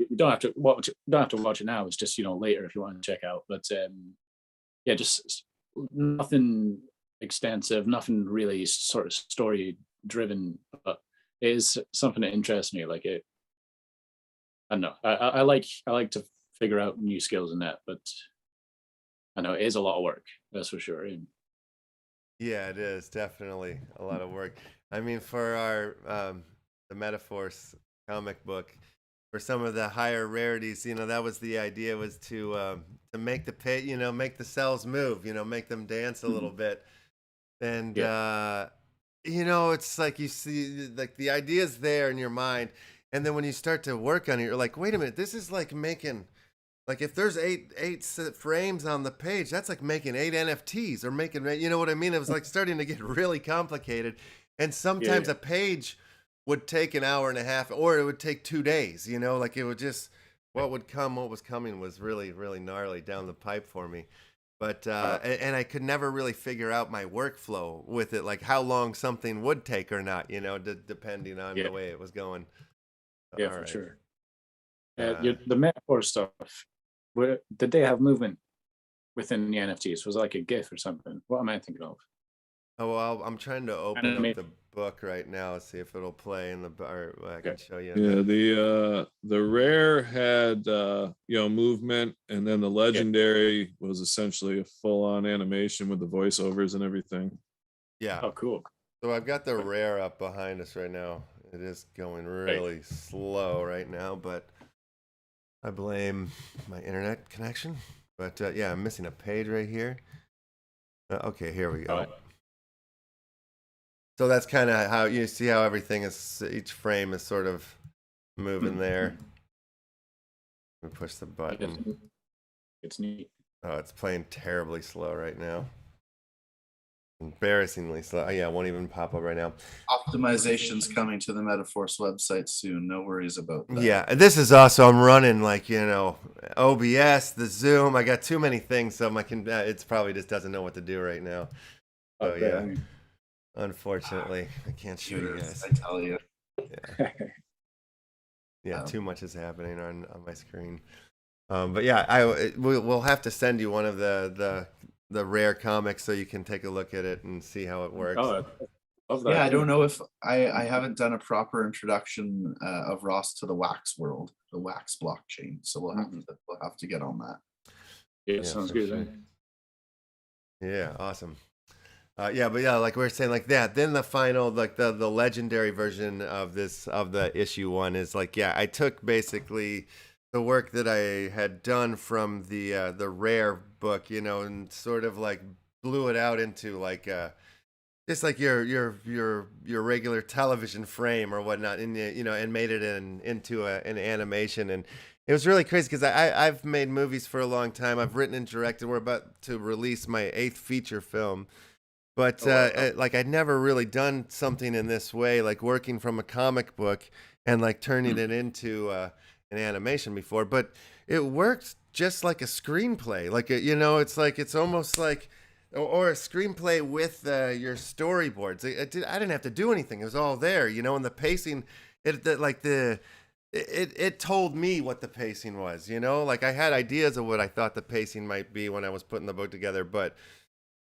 You don't have to watch it now. It's just, you know, later if you want to check out. But yeah, just nothing extensive, nothing really sort of story driven, but it is something that interests me. Like it, I don't know. I like to figure out new skills in that, but I know it is a lot of work. That's for sure. Yeah, it is definitely a lot of work. I mean, for our the Metaphors comic book, for some of the higher rarities, you know, that was the idea, was to make the pit, you know, make the cells move, you know, make them dance a little bit. And you know, it's like you see like the idea's there in your mind, and then when you start to work on it, you're like, wait a minute, this is like making like if there's frames on the page, that's like making 8 NFTs or making, you know what I mean? It was like starting to get really complicated, and sometimes Yeah. a page would take an hour and a half, or it would take 2 days. You know, like it would just what was coming was really really gnarly down the pipe for me. But and I could never really figure out my workflow with it, like how long something would take or not, you know, depending on Yeah. the way it was going. Yeah, All for right. sure. Uh, The metaphor stuff, did they have movement within the NFTs? Was it like a GIF or something? What am I thinking of? Oh, well, I'm trying to open up Animate. the book right now, see if it'll play in the bar. I can Okay. show you. Yeah, the rare had movement, and then the legendary was essentially a full-on animation with the voiceovers and everything. Yeah. Oh, cool. So I've got the rare up behind us right now. It is going really slow right now, but I blame my internet connection. But yeah, I'm missing a page right here. Okay, here we go. Right. So that's kind of how you see how everything is, each frame is sort of moving there. We push the button. It's neat. Oh, it's playing terribly slow right now. Embarrassingly slow. Oh, yeah, it won't even pop up right now. Optimization's coming to the Metaforce website soon. No worries about that. Yeah, and this is also, I'm running like, you know, OBS, the Zoom. I got too many things, so it's probably just doesn't know what to do right now. So Okay. yeah, unfortunately, I can't show you guys. I tell you. Yeah, too much is happening on my screen. But yeah, we'll have to send you one of the rare comics so you can take a look at it and see how it works. Oh, I love that. Yeah, I don't know if I haven't done a proper introduction of Ross to the Wax world, the Wax blockchain. So we'll have to get on that. Yeah, sounds for good. sure. Yeah, awesome. Yeah, but yeah, like we were saying, like that. Then the final, like the legendary version of the issue 1 is like, yeah, I took basically the work that I had done from the rare book, you know, and sort of like blew it out into like just like your regular television frame or whatnot, and you know, and made it into an animation. And it was really crazy because I've made movies for a long time. I've written and directed. We're about to release my 8th feature film. But like I'd never really done something in this way, like working from a comic book and like turning it into an animation before. But it worked just like a screenplay. Like you know, it's like it's almost like or a screenplay with your storyboards. I didn't have to do anything. It was all there, you know. And the pacing, it told me what the pacing was, you know. Like I had ideas of what I thought the pacing might be when I was putting the book together, but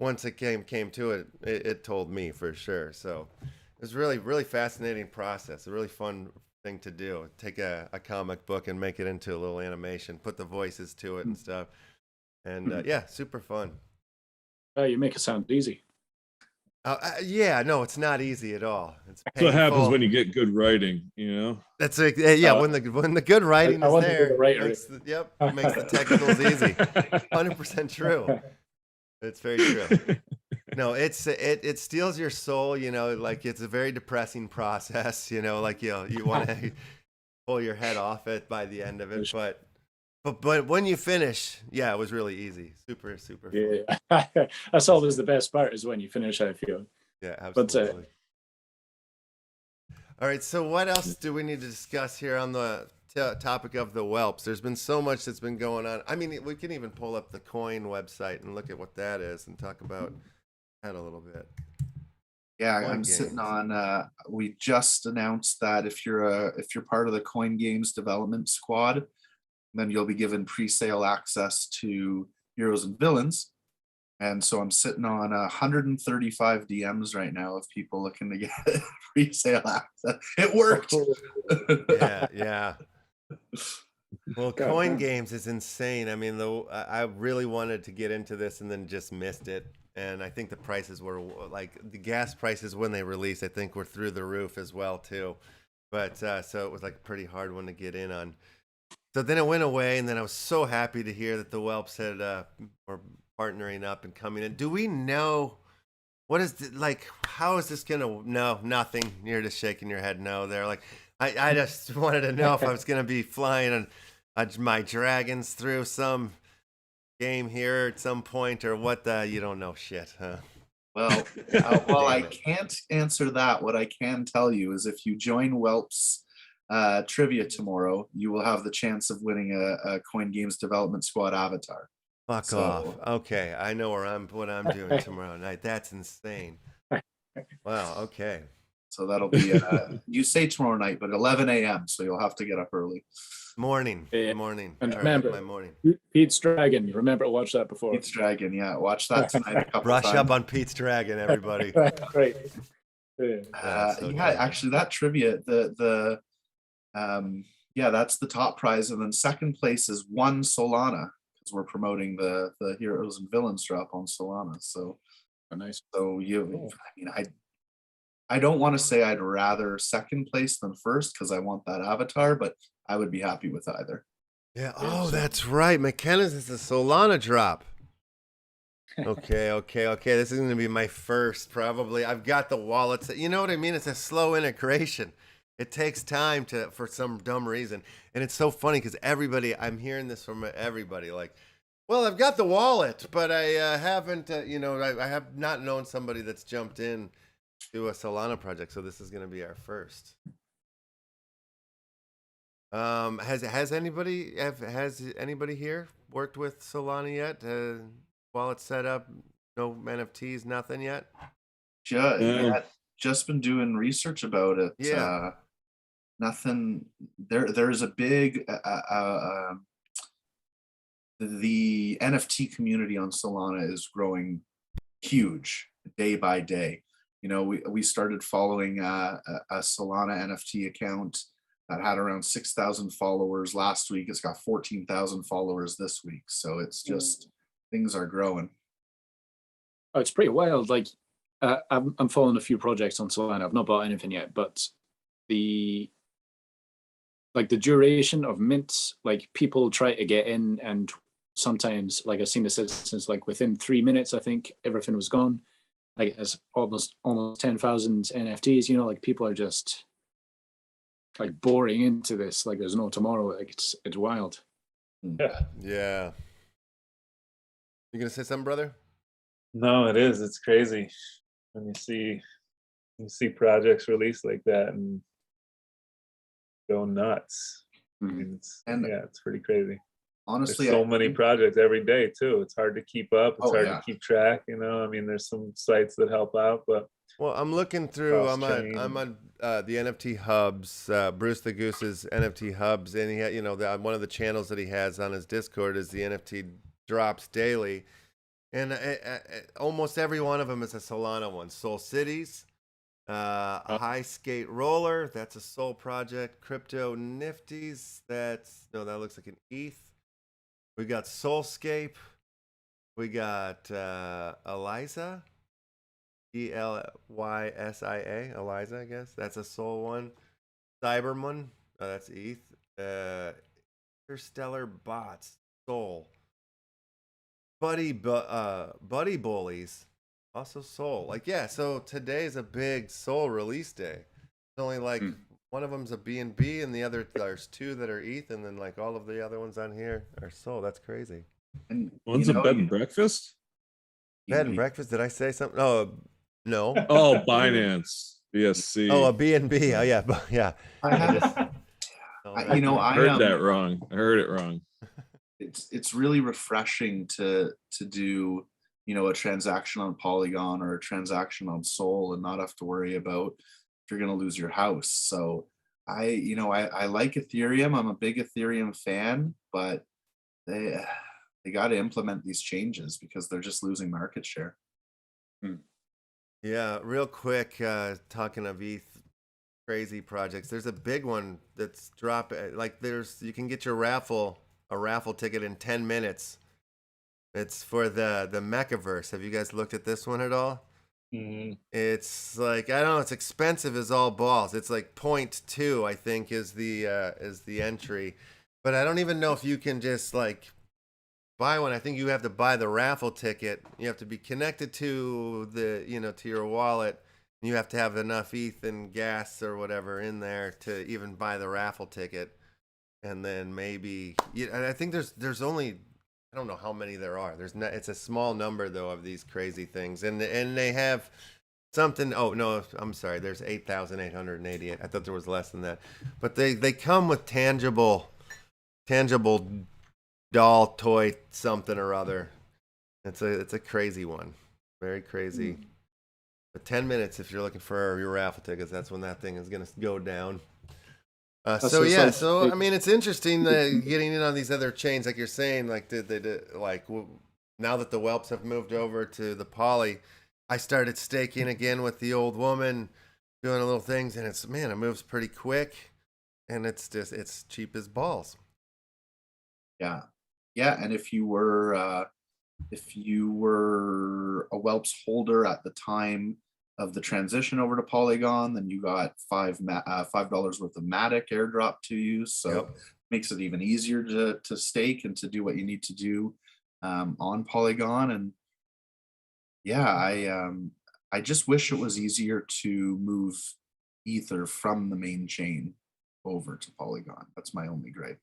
once it came to it, it told me for sure. So it was really, really fascinating process. A really fun thing to do. Take a comic book and make it into a little animation, put the voices to it and stuff. And yeah, super fun. Oh, you make it sound easy. Yeah, no, it's not easy at all. It's That's what happens when you get good writing, you know. That's when the good writing I is want to be there. the writer. Makes the technicals easy. 100% true. It's very true. No, it steals your soul, you know, like it's a very depressing process, you know, like you want to pull your head off it by the end of it, but when you finish, yeah, it was really easy. Super fun. Yeah, that's always the best part is when you finish, I feel. Yeah, absolutely. But all right, so what else do we need to discuss here on the topic of the Whelps? There's been so much that's been going on. I mean, we can even pull up the coin website and look at what that is and talk about that a little bit. Yeah, Coin I'm games. sitting on. We just announced that if you're part of the Coin Games development squad, then you'll be given pre-sale access to Heroes and Villains. And so I'm sitting on 135 DMs right now of people looking to get pre-sale access. It worked. Yeah. Well, Coin Games is insane. I mean, I really wanted to get into this and then just missed it. And I think the prices were like the gas prices when they released, I think were through the roof as well too. But so it was like a pretty hard one to get in on. So then it went away, and then I was so happy to hear that the Whelps had were partnering up and coming in. Do we know what is like? How is this gonna? No, nothing. You're just shaking your head. No, they're like, I just wanted to know if I was gonna be flying my dragons through some game here at some point or what. You don't know shit, huh? Well, I Damn it. can't answer that. What I can tell you is if you join Whelps trivia tomorrow, you will have the chance of winning a Coin Games Development Squad avatar. Fuck So- off. Okay, I know what I'm doing tomorrow night. That's insane. Wow. Okay. So that'll be, you say tomorrow night, but 11 a.m. So you'll have to get up early. Morning. Yeah. Morning. And All remember- my morning. Pete's Dragon. You remember to watch that before. Pete's Dragon, yeah. Watch that tonight a couple Brush times. up on Pete's Dragon, everybody. Great. Yeah. That's so Yeah, good. actually, that trivia, yeah, that's the top prize, and then second place is one Solana because we're promoting the Heroes and Villains drop on Solana. So, Oh, nice. so you, Cool. I mean, I don't want to say I'd rather second place than first because I want that avatar, but I would be happy with either. Yeah. Yeah, Oh, so- that's right. McKenna's is a Solana drop. Okay. This is going to be my first, probably. I've got the wallets. You know what I mean? It's a slow integration. It takes time for some dumb reason. And it's so funny because I'm hearing this from everybody. Like, well, I've got the wallet, but I haven't, I have not known somebody that's jumped in to a Solana project. So this is going to be our first. Has anybody here worked with Solana yet? Wallet set up, no NFTs, nothing yet. Just been doing research about it. Yeah. Nothing. There's a big the NFT community on Solana is growing huge day by day. You know, we started following a Solana NFT account that had around 6,000 followers last week. It's got 14,000 followers this week. So it's just things are growing. Oh, it's pretty wild. Like, I'm following a few projects on Solana. I've not bought anything yet, but the duration of mints, like people try to get in, and sometimes, like I've seen this instance, like within 3 minutes, I think everything was gone. Like it's almost 10,000 NFTs. You know, like people are just like boring into this. Like there's no tomorrow. Like it's wild. Yeah. Yeah. You gonna say something, brother? No, it is. It's crazy when you see projects released like that and go nuts. I Mhm. mean, And- it's pretty crazy. Honestly, There's so I many think- projects every day too. It's hard to keep up. It's Oh, hard yeah. to keep track. You know, I mean, there's some sites that help out, but Well, I'm looking through. I'm Cross-chain. on the NFT hubs. Bruce the Goose's NFT hubs, and he had, one of the channels that he has on his Discord is the NFT drops daily, and almost every one of them is a Solana one. Soul Cities, a High Skate Roller, that's a Soul project. Crypto Nifties, that looks like an ETH. We got Soulscape. We got Eliza. ELYSIA, Eliza, I guess. That's a Soul one. Cyberman, that's ETH. Interstellar Bots, Soul. Buddy Bullies, also Soul. Like, yeah, so today's a big Soul release day. It's only like one of them's a BNB and the other, there's two that are ETH, and then like all of the other ones on here are Soul. That's crazy. and, One's you a know, bed and breakfast. Bed and breakfast, did I say something? Oh, no. Oh, Binance, BSC. Oh, a BNB. Oh, yeah. Yeah. I have, you know, I I heard that wrong. I heard it wrong. it's really refreshing to do, you know, a transaction on Polygon or a transaction on Sol and not have to worry about if you're going to lose your house. So I like Ethereum. I'm a big Ethereum fan, but they got to implement these changes because they're just losing market share. Yeah, real quick, talking of ETH crazy projects, there's a big one that's dropping. Like, you can get a raffle ticket in 10 minutes. It's for the Mechaverse. Have you guys looked at this one at all? It's like, I don't know, it's expensive as all balls. It's like 0.2, I think, is the entry. But I don't even know if you can just like buy one, I think you have to buy the raffle ticket. You have to be connected to the, to your wallet. You have to have enough ETH and gas or whatever in there to even buy the raffle ticket. And then maybe, and I think there's only, I don't know how many there are. There's not, it's a small number though of these crazy things. And they have something, oh no, I'm sorry. There's 8,888. I thought there was less than that. But they come with tangible doll toy something or other. It's a crazy one, very crazy. But 10 minutes if you're looking for your raffle tickets, that's when that thing is gonna go down. So I mean, it's interesting getting in on these other chains, like you're saying, like now that the Whelps have moved over to the Poly, I started staking again with the old woman, doing little things, and it moves pretty quick, and it's cheap as balls. Yeah. And if you were a Whelps holder at the time of the transition over to Polygon, then you got $5 worth of Matic airdrop to you. So makes it even easier to stake and to do what you need to do on Polygon. And yeah, I just wish it was easier to move Ether from the main chain over to Polygon. That's my only gripe.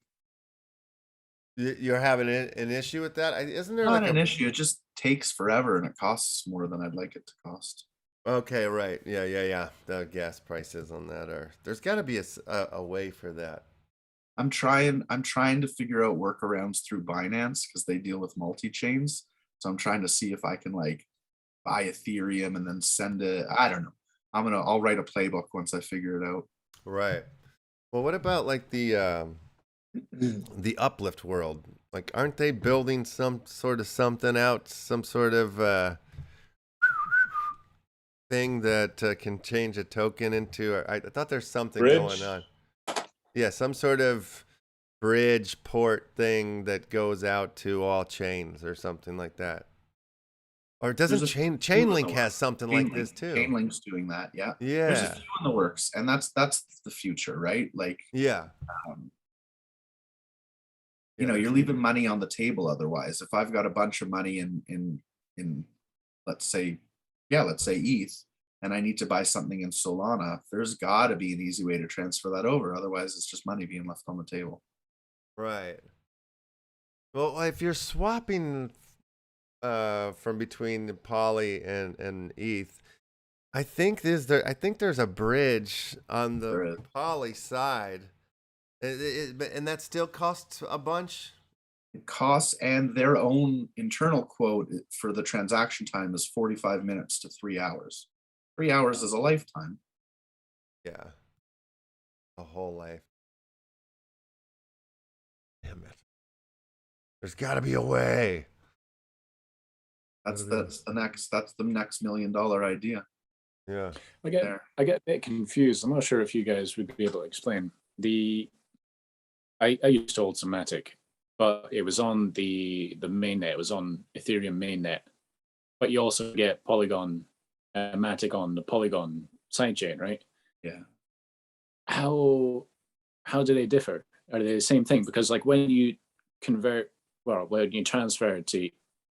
You're having an issue with that? Isn't there Not like an issue. It just takes forever and it costs more than I'd like it to cost. Okay, right. Yeah. The gas prices on that there's got to be a way for that. I'm trying to figure out workarounds through Binance because they deal with multi-chains. So I'm trying to see if I can like buy Ethereum and then send it. I don't know. I'll write a playbook once I figure it out. Right. Well, what about like the Uplift world? Like, aren't they building some sort of something out, some sort of thing that can change a token into? I thought there's something going on. Yeah, some sort of bridge port thing that goes out to all chains or something like that. Or doesn't Chainlink has something like this too? Chainlink's doing that, yeah. Yeah. There's a few in the works, and that's the future, right? Like, yeah. You're leaving money on the table otherwise. If I've got a bunch of money in let's say ETH, and I need to buy something in Solana, there's got to be an easy way to transfer that over. Otherwise, it's just money being left on the table. Right. Well, if you're swapping from between the Poly and ETH, I think there's a bridge on the Poly side, and that still costs a bunch. It costs, and their own internal quote for the transaction time is 45 minutes to 3 hours. 3 hours is a lifetime. Yeah, a whole life. Damn it! There's got to be a way. That's the next $1 million idea. Yeah. I get a bit confused. I'm not sure if you guys would be able to explain. I used to hold some Matic, but it was on the mainnet. It was on Ethereum mainnet. But you also get Polygon Matic on the Polygon sidechain, right? Yeah. How do they differ? Are they the same thing? Because like when you when you transfer to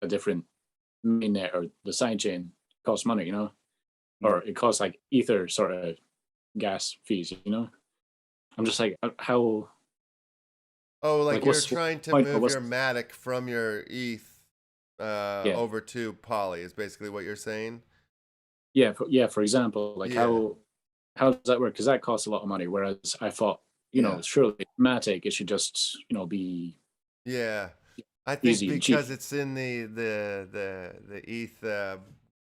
a different mainnet or the sidechain, it costs money, or it costs like Ether sort of gas fees, I'm just like, how? Oh, like you're trying to move your Matic from your ETH over to Poly is basically what you're saying. Yeah, for example, like how does that work? Because that costs a lot of money. Whereas I thought, surely Matic, it should just be I think because it's in the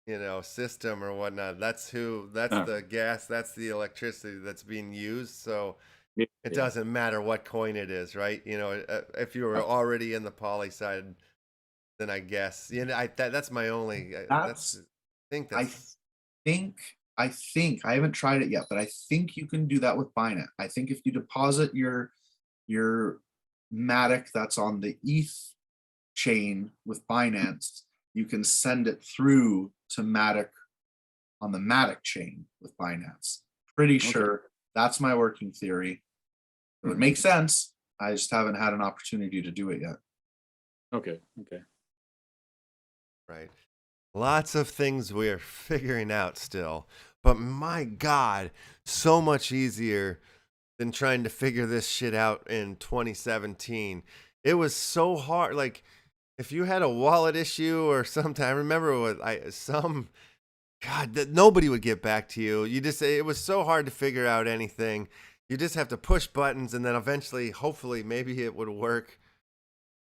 ETH system or whatnot. That's the gas. That's the electricity that's being used. So it doesn't matter what coin it is, right? If you were already in the Poly side, then I guess that's my only. I think I haven't tried it yet, but I think you can do that with Binance. I think if you deposit your Matic that's on the ETH chain with Binance, you can send it through to Matic on the Matic chain with Binance. Pretty sure that's my working theory. It would make sense. I just haven't had an opportunity to do it yet. Okay. Okay. Right. Lots of things we're figuring out still, but my God, so much easier than trying to figure this shit out in 2017. It was so hard. Like, if you had a wallet issue or something, I remember God, that nobody would get back to you. It was so hard to figure out anything. You just have to push buttons, and then eventually, hopefully, maybe it would work.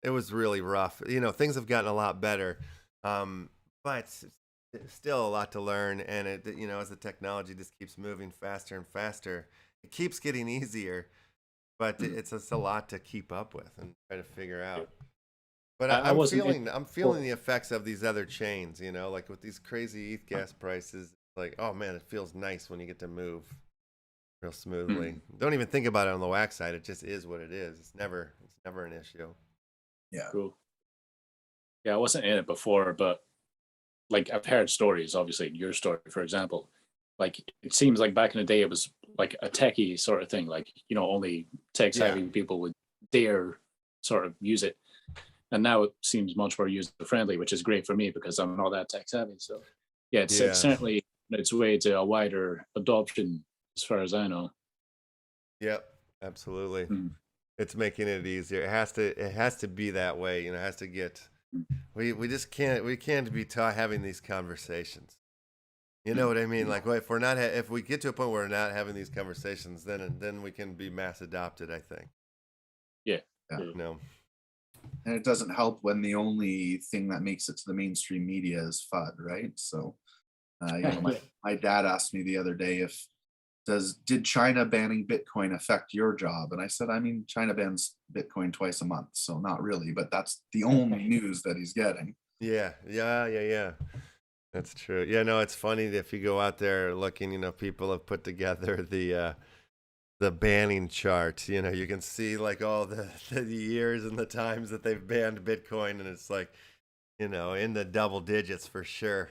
It was really rough. Things have gotten a lot better. But still a lot to learn, and as the technology just keeps moving faster and faster, it keeps getting easier, but it's just a lot to keep up with and try to figure out. But I'm feeling the effects of these other chains, like with these crazy ETH gas prices. Like, oh man, it feels nice when you get to move real smoothly. Don't even think about it on the wax side. It just is what it is. It's never an issue. Yeah. Cool. Yeah, I wasn't in it before, but like I've heard stories, obviously your story, for example, like it seems like back in the day it was like a techie sort of thing, like, only tech savvy people would dare sort of use it. And now it seems much more user friendly, which is great for me because I'm not that tech savvy. So yeah, it's certainly on its way to a wider adoption as far as I know. Yep, absolutely. It's making it easier. It has to be that way. It has to get. We can't be taught having these conversations. You know what I mean? Like, if we get to a point where we're not having these conversations, then we can be mass adopted, I think. Yeah. No. And it doesn't help when the only thing that makes it to the mainstream media is FUD, right? So, my dad asked me the other day did China banning Bitcoin affect your job? And I said, China bans Bitcoin twice a month, so not really, but that's the only news that he's getting. Yeah. That's true. Yeah, no, it's funny if you go out there looking, people have put together the banning chart. You can see like all the years and the times that they've banned Bitcoin, and it's like, in the double digits for sure,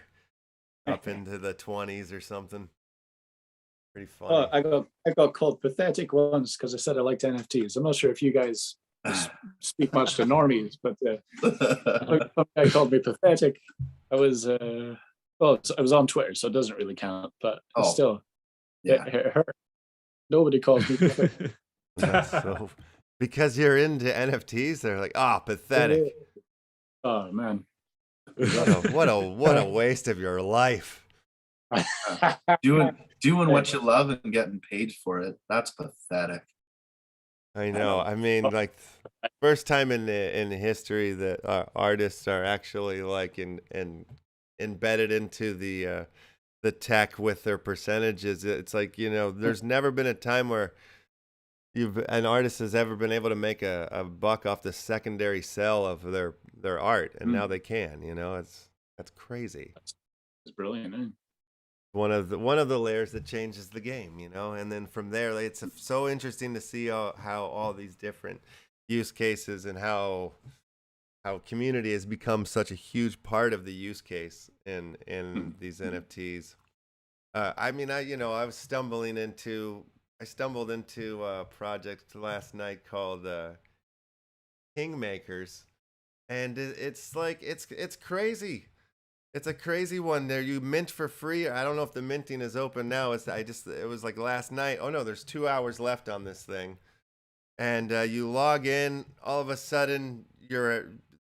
up into the 20s or something. Pretty funny. I got called pathetic once because I said I liked NFTs. I'm not sure if you guys speak much to normies, but some guy called me pathetic. I was on Twitter, so it doesn't really count, but still, yeah. it hurt. Nobody calls me pathetic. Because you're into NFTs, they're like, pathetic. Oh man, what a waste of your life. Doing what you love and getting paid for it, that's pathetic. I know. Like, first time in history that artists are actually like embedded into the tech with their percentages. It's like, there's never been a time where an artist has ever been able to make a buck off the secondary sale of their art, and now they can. That's crazy. It's brilliant, eh? One of the layers that changes the game, and then from there, it's so interesting to see how all these different use cases and how community has become such a huge part of the use case in these NFTs. I stumbled into a project last night called Kingmakers, and it's crazy. It's a crazy one. There, you mint for free. I don't know if the minting is open now. It was like last night. Oh no, there's 2 hours left on this thing, and you log in. All of a sudden,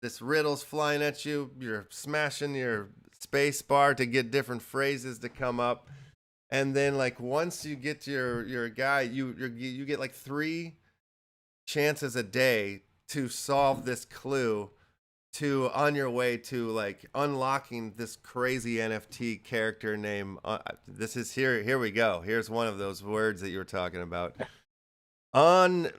this riddle's flying at you. You're smashing your space bar to get different phrases to come up, and then like once you get to your guy, you get like 3 chances a day to solve this clue, on your way to like unlocking this crazy NFT character name. This is here we go. Here's one of those words that you were talking about. I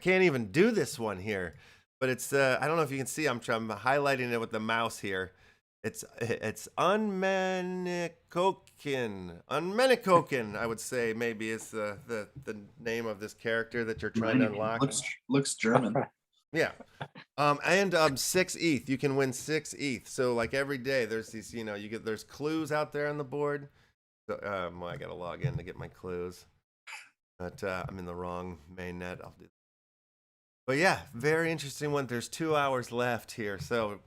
can't even do this one here, but it's I don't know if you can see. I'm highlighting it with the mouse here. It's Unmenikokin, I would say, maybe is the name of this character that you're trying to unlock. Looks German. Yeah. And 6 ETH. You can win 6 ETH. So like every day there's these, there's clues out there on the board. So, I gotta log in to get my clues. but I'm in the wrong mainnet. I'll do. But yeah, very interesting one. There's 2 hours left here, so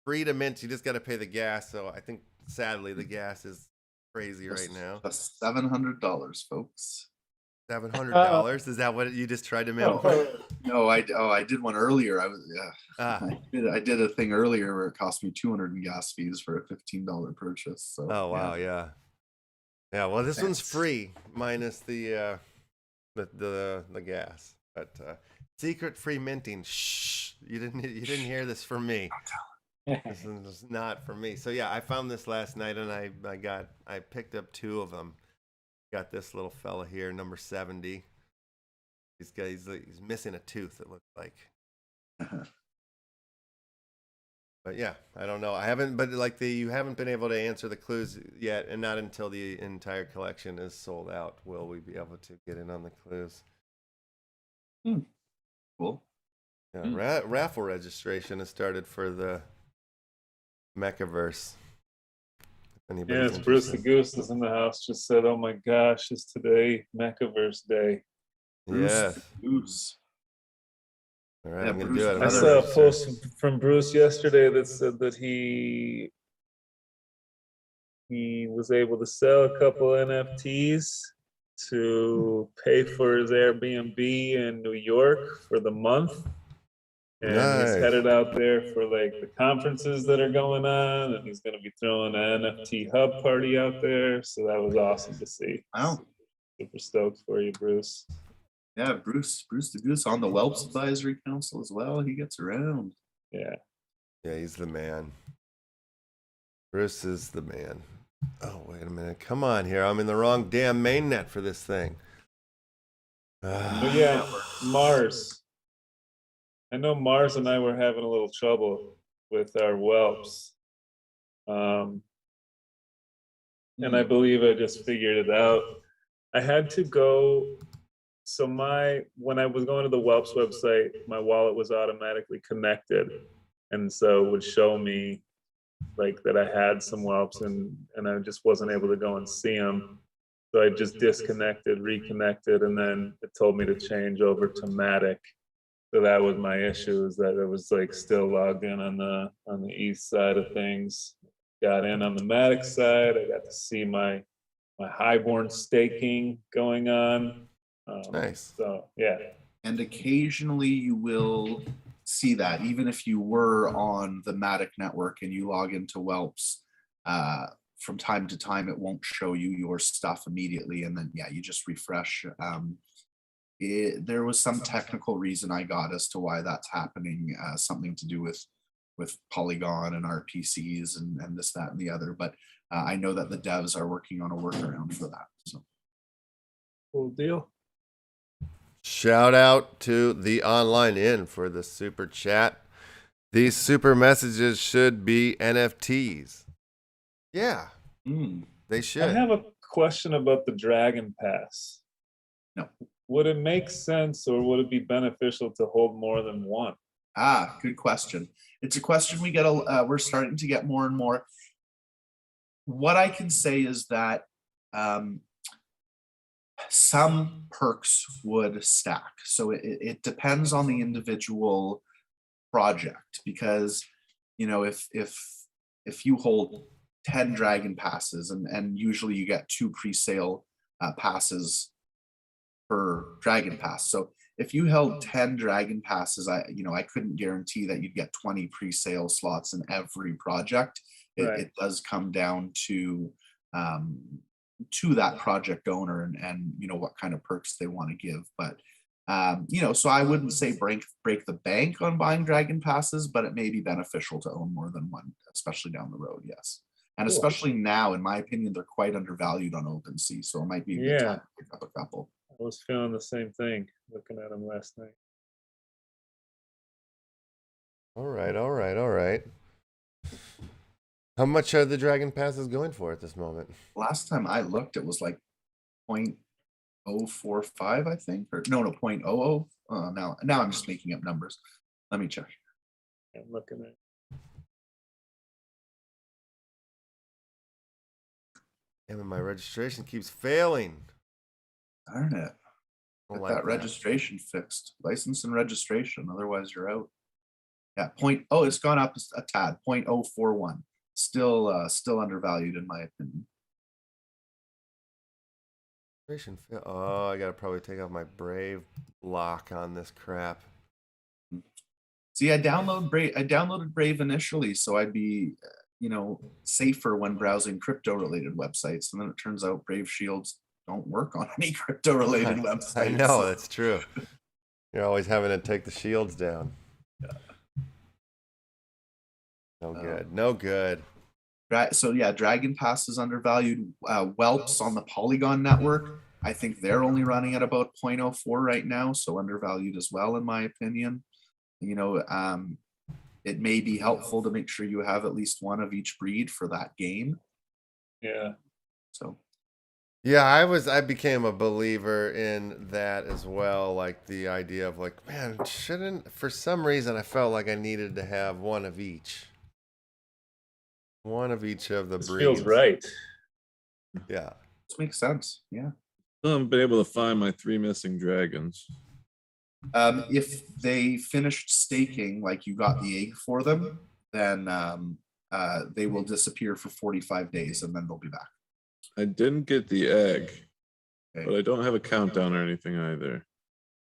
free to mint. You just got to pay the gas. So I think sadly the gas is crazy right now. Just $700, folks. $700. Is that what you just tried to mint? No, I did one earlier. I was Ah. I did a thing earlier where it cost me 200 in gas fees for a $15 purchase. So Oh wow, yeah. Well, this one's Thanks. free minus the gas. But secret free minting. Shh, you didn't hear this from me. This is not for me. So yeah, I found this last night and I picked up 2 of them. Got this little fella here, number 70. He's missing a tooth, it looks like. But yeah, I don't know. I haven't, but like you haven't been able to answer the clues yet, and not until the entire collection is sold out will we be able to get in on the clues. Cool. Yeah, raffle registration has started for the Mechaverse. Yes, Bruce the Goose is in the house. Just said, "Oh my gosh, is today Mechaverse Day?" Yeah. Bruce. All right, Yeah, I'm gonna Bruce do it. I saw a post from Bruce yesterday that said that he was able to sell a couple NFTs to pay for his Airbnb in New York for the month. And he's Nice. headed out there for like the conferences that are going on, and he's going to be throwing an NFT hub party out there. So that was awesome to see. Wow. Super stoked for you, Bruce. Yeah, Bruce the Goose on the Whelps Advisory Council as well. He gets around. Yeah. Yeah, he's the man. Bruce is the man. Oh, wait a minute. Come on here. I'm in the wrong damn mainnet for this thing. But yeah, Mars. I know Mars and I were having a little trouble with our Whelps. And I believe I just figured it out. I had to go. So when I was going to the Whelps website, my wallet was automatically connected. And so it would show me like that I had some Whelps and I just wasn't able to go and see them. So I just disconnected, reconnected, and then it told me to change over to Matic. So that was my issue, is that it was like still logged in on the east side of things. Got in on the Matic side. I got to see my highborn staking going on. Nice. So yeah. And occasionally you will see that, even if you were on the Matic network and you log into Whelps, from time to time it won't show you your stuff immediately, and then you just refresh. There was some technical reason I got as to why that's happening, something to do with Polygon and RPCs and this, that, and the other. But I know that the devs are working on a workaround for that. So Cool deal. Shout out to the online in for the super chat. These super messages should be NFTs. Yeah, they should. I have a question about the Dragon Pass. No. Would it make sense, or would it be beneficial to hold more than one? Good question. It's a question we get. We're starting to get more and more. What I can say is that some perks would stack. So it depends on the individual project, because if you hold 10 Dragon Passes and usually you get 2 pre-sale passes per Dragon Pass. So if you held 10 Dragon Passes, I couldn't guarantee that you'd get 20 pre-sale slots in every project. It does come down to that project owner and what kind of perks they want to give. But so I wouldn't say break the bank on buying Dragon Passes, but it may be beneficial to own more than one, especially down the road. Yes. And Cool. Especially now, in my opinion, they're quite undervalued on OpenSea. So it might be a good time to pick up a couple. I was feeling the same thing looking at them last night. All right. How much are the Dragon Passes going for at this moment? Last time I looked, it was like 0.045, I think, or no, 0.00. Now I'm just making up numbers. Let me check. I'm looking at. Damn, my registration keeps failing. Darn it. I Get like that registration fixed, license and registration, otherwise you're out. Yeah, it's gone up a tad, 0.041. Still undervalued in my opinion. Oh, I gotta probably take off my Brave lock on this crap. See, I downloaded Brave initially, so I'd be, safer when browsing crypto-related websites. And then it turns out Brave shields don't work on any crypto-related websites. I know, that's true. You're always having to take the shields down. No good. No good. So yeah, Dragon Pass is undervalued. Whelps on the Polygon network, I think they're only running at about 0.04 right now, so undervalued as well, in my opinion. It may be helpful to make sure you have at least one of each breed for that game. Yeah. So. Yeah, I became a believer in that as well. Like the idea of like, man, for some reason I felt like I needed to have one of each. One of each of the This breeds. feels right. Yeah. This makes sense. Yeah. I haven't been able to find my 3 missing dragons. If they finished staking, like you got the egg for them, then they will disappear for 45 days and then they'll be back. I didn't get the egg, Okay. but I don't have a countdown or anything either.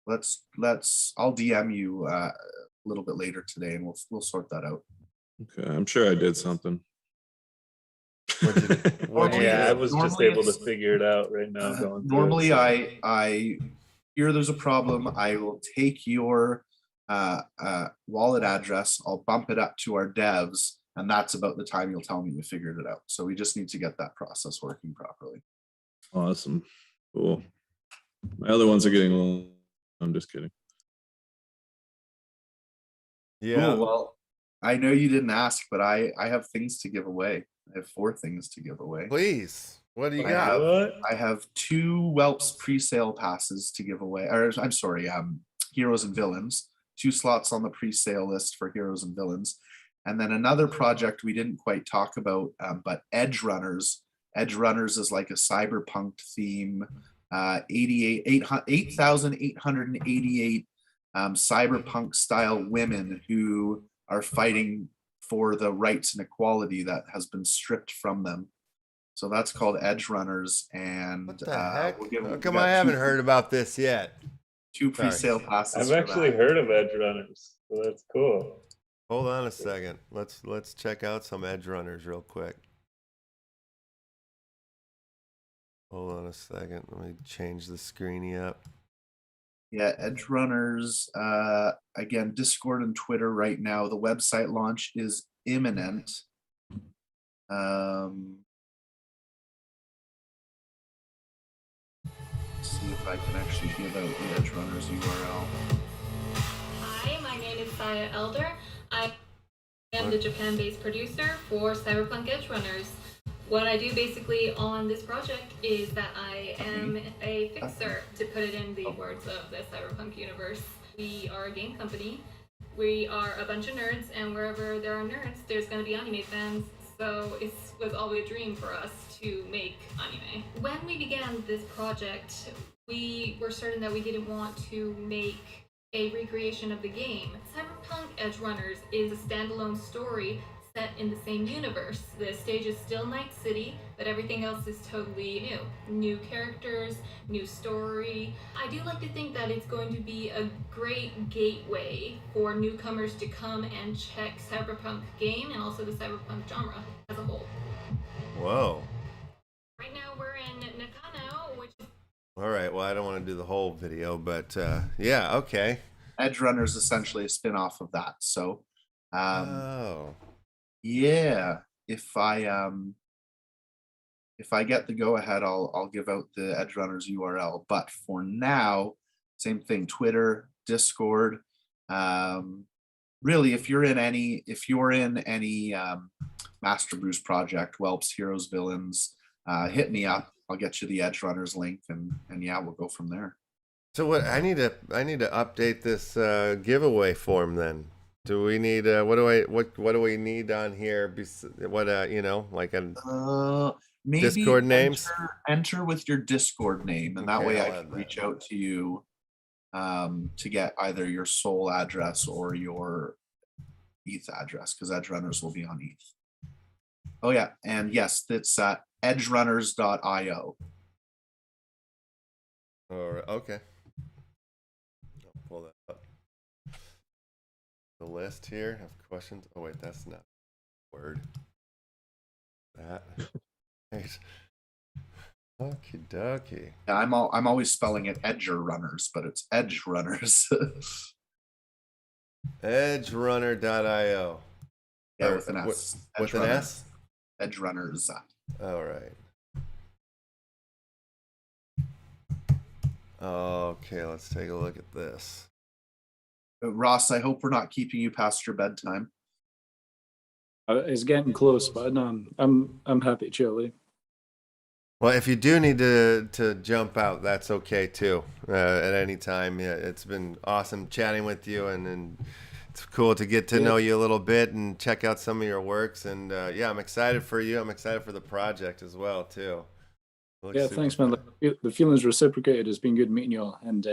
I'll DM you a little bit later today and we'll sort that out. Okay, I'm sure I did something. Yeah, I was just Normally able to it's- figure it out right now. Going through Normally, it. I hear there's a problem. I will take your wallet address. I'll bump it up to our devs, and that's about the time you'll tell me you figured it out. So we just need to get that process working properly. Awesome. Cool. My other ones are getting a little. I'm just kidding. Yeah. Cool, well, I know you didn't ask, but I have things to give away. I have 4 things to give away. Please. What do you I got? What? I have 2 Whelps pre-sale passes to give away. Or I'm sorry, Heroes and Villains. 2 slots on the pre-sale list for Heroes and Villains. And then another project we didn't quite talk about, but Edge Runners. Edge Runners is like a cyberpunk theme. 8,888 cyberpunk style women who are fighting for the rights and equality that has been stripped from them. So that's called Edge Runners, and What the heck? we'll How come I haven't heard about this yet? 2 pre-sale passes. I've for actually that. heard of Edge Runners, so that's cool. Hold on a second. Let's check out some Edge Runners real quick. Hold on a second. Let me change the screeny up. Yeah, Edge Runners. Again, Discord and Twitter right now. The website launch is imminent. See if I can actually give out the Edge Runners URL. Hi, my name is Saya Elder. I am the Japan-based producer for Cyberpunk Edge Runners. What I do basically on this project is that I am a fixer, to put it in the words of the Cyberpunk universe. We are a game company. We are a bunch of nerds, and wherever there are nerds, there's going to be anime fans. So it was always a dream for us to make anime. When we began this project, we were certain that we didn't want to make a recreation of the game. Cyberpunk Edge Runners is a standalone story set in the same universe. The stage is still Night City, but everything else is totally new. New characters, new story. I do like to think that it's going to be a great gateway for newcomers to come and check Cyberpunk game and also the Cyberpunk genre as a whole. Whoa. Right now we're in Nakano, which is All right. Well, I don't want to do the whole video, but yeah, okay. Edge Runners is essentially a spin-off of that. So Oh. yeah, if I get the go ahead, I'll give out the Edge Runners URL. But for now, same thing, Twitter, Discord. Really, if you're in any Master Bruce project, Whelps, Heroes, Villains, hit me up. I'll get you the Edge Runners link, and yeah, we'll go from there. So what I need to update this giveaway form then. Do we need what do we need on here? What like a Maybe Discord names? enter with your Discord name, and that Okay, way I I'll can add that. reach out to you to get either your sole address or your ETH address, because Edge Runners will be on ETH. Oh yeah, and yes, it's edgerunners.io. All right. Okay. I'll pull that up. The list here of questions. Oh wait, that's not word. That. Right. Okie dokie. Yeah, I'm always spelling it Edger Runners, but it's Edge Runners. Edgerunner.io. Yeah, Or with an S. With an S? Edge Runners. All right. Okay, let's take a look at this. Ross, I hope we're not keeping you past your bedtime. It's getting close, but no, I'm happy to chill. Well, if you do need to jump out, that's okay too. At any time. Yeah, it's been awesome chatting with you, and it's cool to get to know you a little bit and check out some of your works. And yeah, I'm excited for you. I'm excited for the project as well too. Yeah, thanks, man. The feeling's reciprocated. It's been good meeting you all. And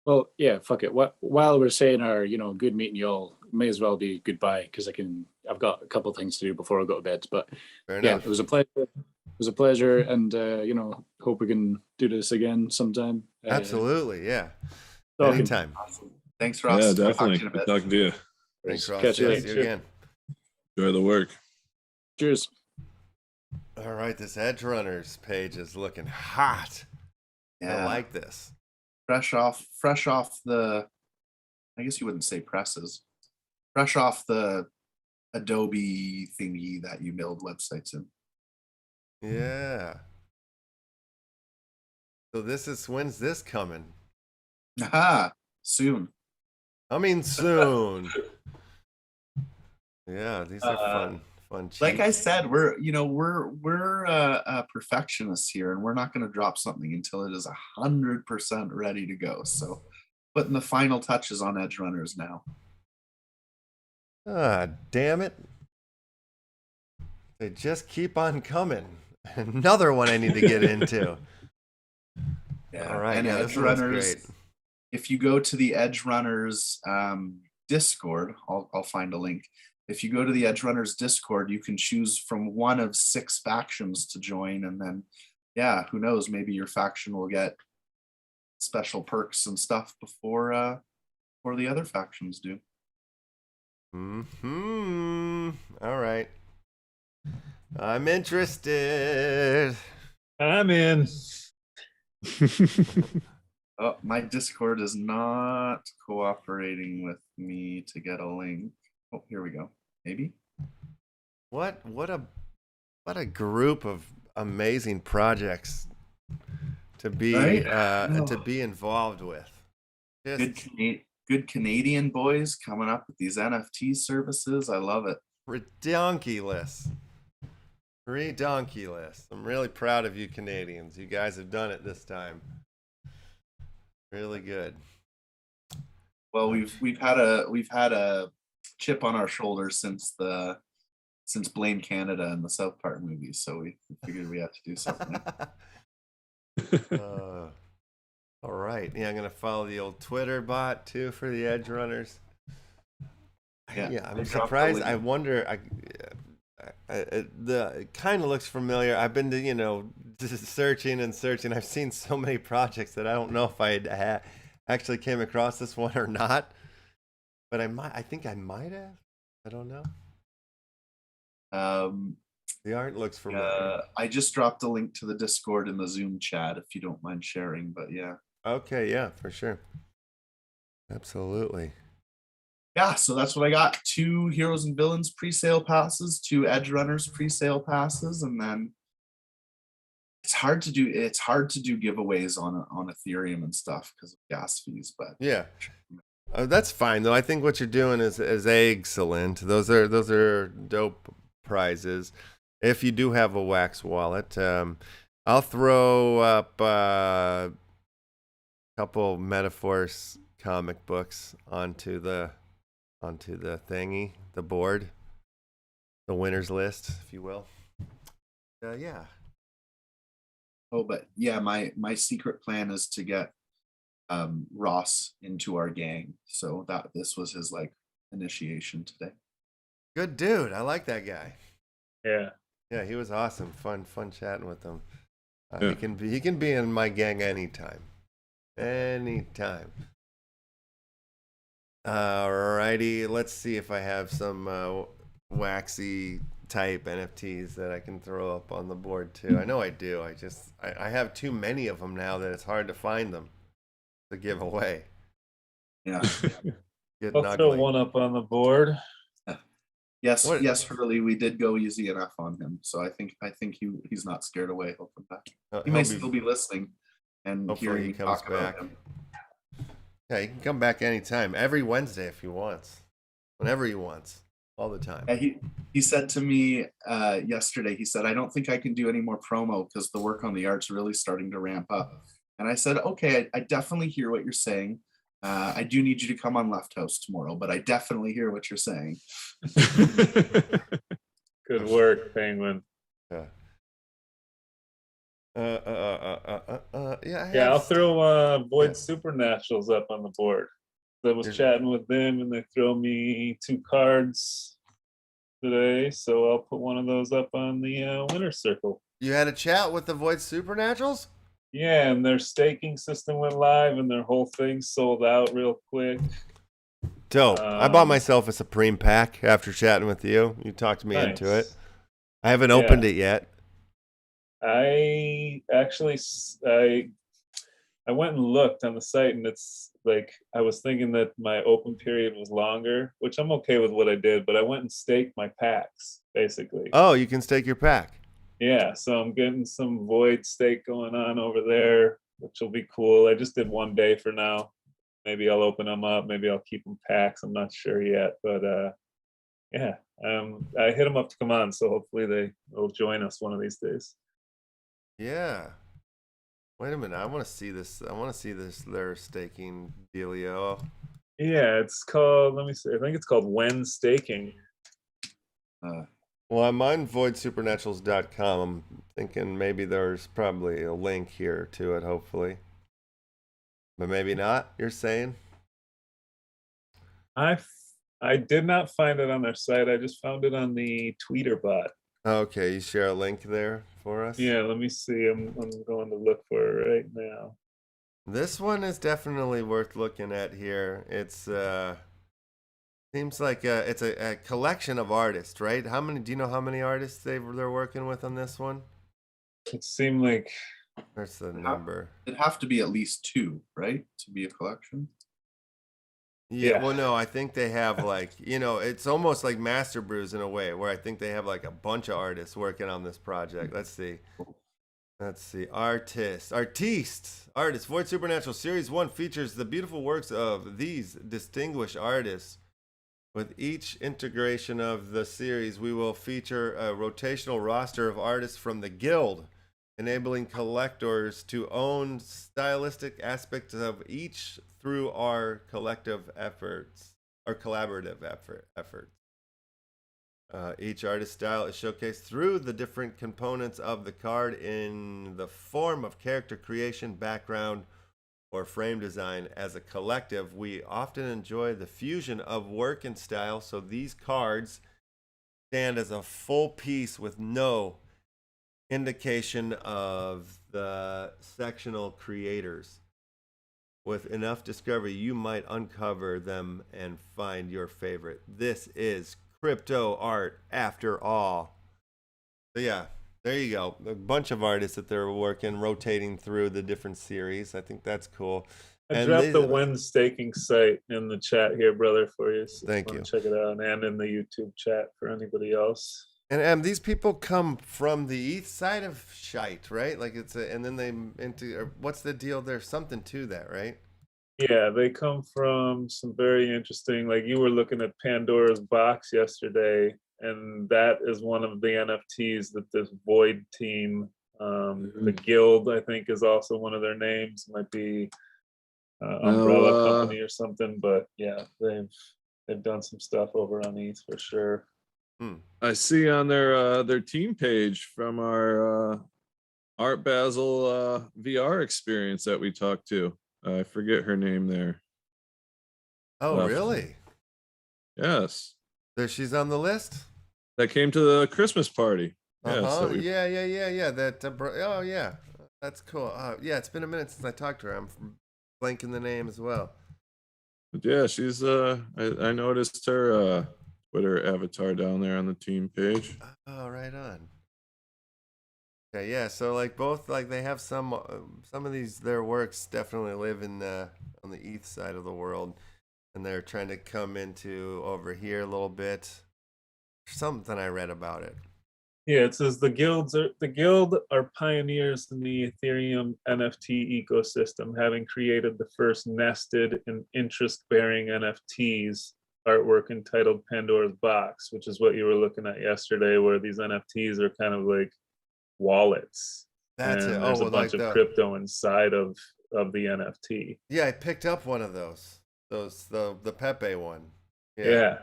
well, yeah, fuck it. While we're saying our, good meeting you all, may as well be goodbye, because I've got a couple of things to do before I go to bed. But Fair yeah, enough. it was a pleasure. It was a pleasure, and hope we can do this again sometime. Absolutely, yeah. Talking. Anytime. Awesome. Thanks, Ross. Yeah, I'll talk to definitely. you in a Good bit. talking to you. Thanks, Ross. Catch you Yeah, later. see you again. Enjoy the work. Cheers. All right, this Edge Runners page is looking hot. Yeah. I like this. fresh off the, I guess you wouldn't say presses, fresh off the Adobe thingy that you build websites in. Yeah. So when's this coming? Aha, soon. I mean, soon. Yeah, these are fun Like I cheats. said, we're perfectionists here, and we're not going to drop something until it is 100% ready to go. So putting the final touches on Edge Runners now. Ah, damn it. They just keep on coming. Another one I need to get into. Yeah. All right, And yeah, Edge this one's Runners, great. if you go to the Edge Runners Discord, I'll find a link. If you go to the Edge Runners Discord, you can choose from one of 6 factions to join, and then, yeah, who knows? Maybe your faction will get special perks and stuff before the other factions do. Mm-hmm. All right. I'm interested. I'm in. Oh, my Discord is not cooperating with me to get a link. Oh, here we go. Maybe. What a group of amazing projects to be Right? to be involved with. Just Good Canadian boys coming up with these NFT services. I love it. redonkulous. Redonkulous. I'm really proud of you Canadians. You guys have done it this time. Really good. Well, we've had a chip on our shoulder since Blame Canada and the South Park movies, so we figured we had to do something. All right. Yeah, I'm gonna follow the old Twitter bot too for the Edge Runners. Yeah, I'm surprised. I wonder. It kind of looks familiar. I've been to just searching and searching. I've seen so many projects that I don't know if I actually came across this one or not. But I think I might have. I don't know. The art looks familiar. I just dropped a link to the Discord in the Zoom chat if you don't mind sharing. But yeah. Okay, yeah, for sure. Absolutely. Yeah, so that's what I got. 2 Heroes and Villains pre-sale passes, 2 Edge Runners pre-sale passes, and then it's hard to do giveaways on Ethereum and stuff because of gas fees. But Yeah. That's fine though. I think what you're doing is excellent. Those are dope prizes. If you do have a Wax wallet, I'll throw up a couple Metaphors comic books onto the thingy, the board, the winners list, if you will. Yeah. oh, but yeah, my secret plan is to get Ross into our gang. So this was his like initiation today. Good dude. I like that guy. Yeah. Yeah, he was awesome. Fun chatting with him. Yeah. He can be in my gang anytime. Anytime. Alrighty, let's see if I have some waxy type NFTs that I can throw up on the board too. I know I do. I have too many of them now that it's hard to find them to give away. Yeah. Getting I'll throw ugly. one up on the board. Yes, What- yes, Hurley, we did go easy enough on him. So I think he's not scared away. He'll come back. He may still be listening and Hopefully hearing he you comes talk about back. him. Yeah, he can come back anytime. Every Wednesday if he wants. Whenever he wants. All the time. Yeah, he said to me yesterday, he said, I don't think I can do any more promo because the work on the art's really starting to ramp up. And I said, okay, I definitely hear what you're saying. I do need you to come on LeftHousr tomorrow, but I definitely hear what you're saying. Good work, Penguin. Yeah. Yeah. Yeah, I'll throw Void Yeah. Supernaturals up on the board. I was There's- chatting with them and they throw me 2 cards today, so I'll put one of those up on the winner's circle. You had a chat with the Void Supernaturals? Yeah, and their staking system went live and their whole thing sold out real quick. Dope. I bought Um, myself a Supreme pack after chatting with you. You talked me into it. Nice. I haven't Yeah. opened it yet. I actually I went and looked on the site and it's like I was thinking that my open period was longer, which I'm okay with what I did, but I went and staked my packs basically. Oh, you can stake your pack. Yeah, so I'm getting some void stake going on over there, which will be cool. I just did 1 day for now. Maybe I'll open them up. Maybe I'll keep them packs. I'm not sure yet, but yeah, I hit them up to come on, so hopefully they'll join us one of these days. Yeah. Wait a minute. I want to see this. I want to see this. Their staking dealio. Yeah, it's called. Let me see. I think it's called When Staking. Well, I'm on voidsupernaturals.com. I'm thinking maybe there's probably a link here to it, hopefully. But maybe not, you're saying? I did not find it on their site. I just found it on the Tweeter bot. Okay, you share a link there for us? Yeah, let me see. I'm going to look for it right now. This one is definitely worth looking at here. It's seems like it's a collection of artists, right? How many? Do you know how many artists they're working with on this one? It seemed like Where's the number? It'd have to be at least 2, right, to be a collection. Yeah, Yeah. well, no, I think they have like, it's almost like Master Brews in a way, where I think they have like a bunch of artists working on this project. Let's see. Artists. Void Supernatural Series 1 features the beautiful works of these distinguished artists. With each integration of the series, we will feature a rotational roster of artists from the Guild, enabling collectors to own stylistic aspects of each through our collective efforts, our collaborative efforts. Each artist style is showcased through the different components of the card in the form of character creation, background, or frame design. As a collective, we often enjoy the fusion of work and style, so these cards stand as a full piece with no indication of the sectional creators. With enough discovery, you might uncover them and find your favorite. This is crypto art after all. So yeah, there you go. A bunch of artists that they're rotating through the different series. I think that's cool. I And dropped they- the When Staking site in the chat here, brother, for you. So if Thank wanna you. Check it out, and in the YouTube chat for anybody else. And these people come from the east side of shite, right? Like and then they or what's the deal? There's something to that, right? Yeah, they come from some very interesting, like you were looking at Pandora's Box yesterday, and that is one of the NFTs that this Void team, the Guild, I think is also one of their names, might be Umbrella Company or something, but yeah, they've done some stuff over on these for sure. I see on their team page from our Art Basel VR experience that we talked to. I forget her name there. Oh, Left. really? Yes. There, she's on the list. That came to the Christmas party. Uh Yes. huh. Yeah. That. Oh, yeah. That's cool. Yeah, it's been a minute since I talked to her. I'm blanking the name as well. But yeah, she's I noticed her Twitter avatar down there on the team page. Oh, right on. Okay, yeah. So like both, like they have some of these their works definitely live in on the ETH side of the world, and they're trying to come into over here a little bit. Something I read about it. Yeah, it says the guild are pioneers in the Ethereum NFT ecosystem, having created the first nested and interest-bearing NFTs artwork entitled Pandora's Box, which is what you were looking at yesterday, where these NFTs are kind of like wallets. That's and it. there's Oh, a well, bunch like of crypto inside of the NFT. Yeah, I picked up one of those. The Pepe one. Yeah.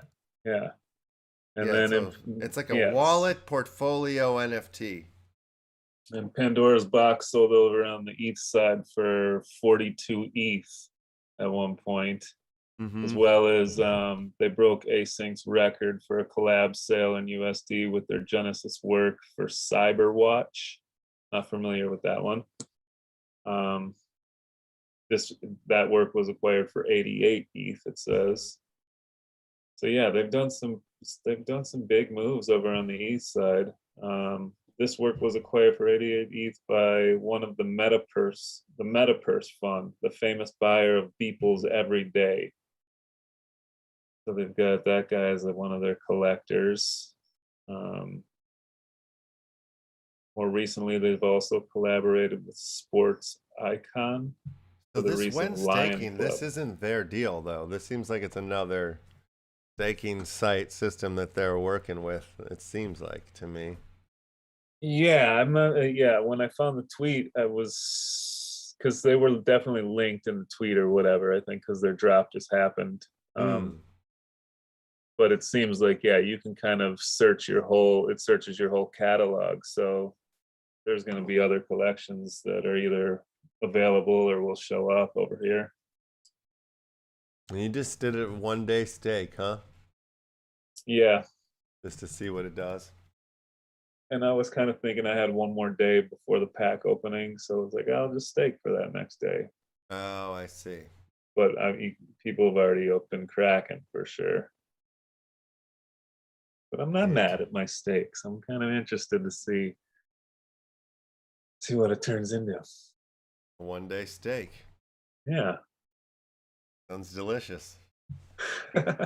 And Yeah, then so it's like a yes. wallet portfolio NFT. And Pandora's Box sold over on the ETH side for 42 ETH at one point, as well as they broke Async's record for a collab sale in USD with their Genesis work for Cyberwatch. Not familiar with that one. That work was acquired for 88 ETH, it says. So yeah, they've done some big moves over on the east side. This work was acquired for 88 ETH by one of the Metapurse Fund, the famous buyer of Beeple's Every Day. So they've got that guy as one of their collectors. More recently, they've also collaborated with Sports Icon. So for the this recent when Lion staking, Club. this isn't their deal though. This seems like it's another staking site system that they're working with. It seems like to me. Yeah, I'm not. Yeah, when I found the tweet, I was because they were definitely linked in the tweet or whatever. I think because their drop just happened. But it seems like you can kind of searches your whole catalog. So there's going to be other collections that are either available or will show up over here. And you just did a 1-day stake, huh? Yeah. Just to see what it does. And I was kind of thinking I had one more day before the pack opening, so I was like, I'll just stake for that next day. Oh, I see. But people have already been cracking for sure. But I'm not mad at my stakes. I'm kind of interested to see what it turns into. A 1-day steak. Yeah. Sounds delicious.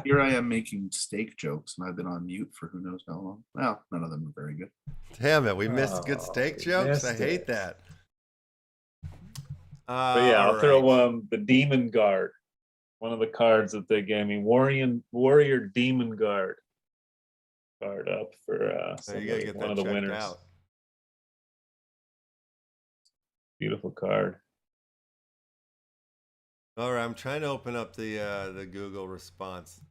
Here I am making steak jokes, and I've been on mute for who knows how long. Well, none of them are very good. Damn it, we missed good steak we jokes. I missed hate it. that. But yeah, I'll throw the Demon Guard, one of the cards that they gave me, Warrior Demon Guard card up for So you gotta get one that of the checked winners. out. Beautiful card. All right, I'm trying to open up the Google response.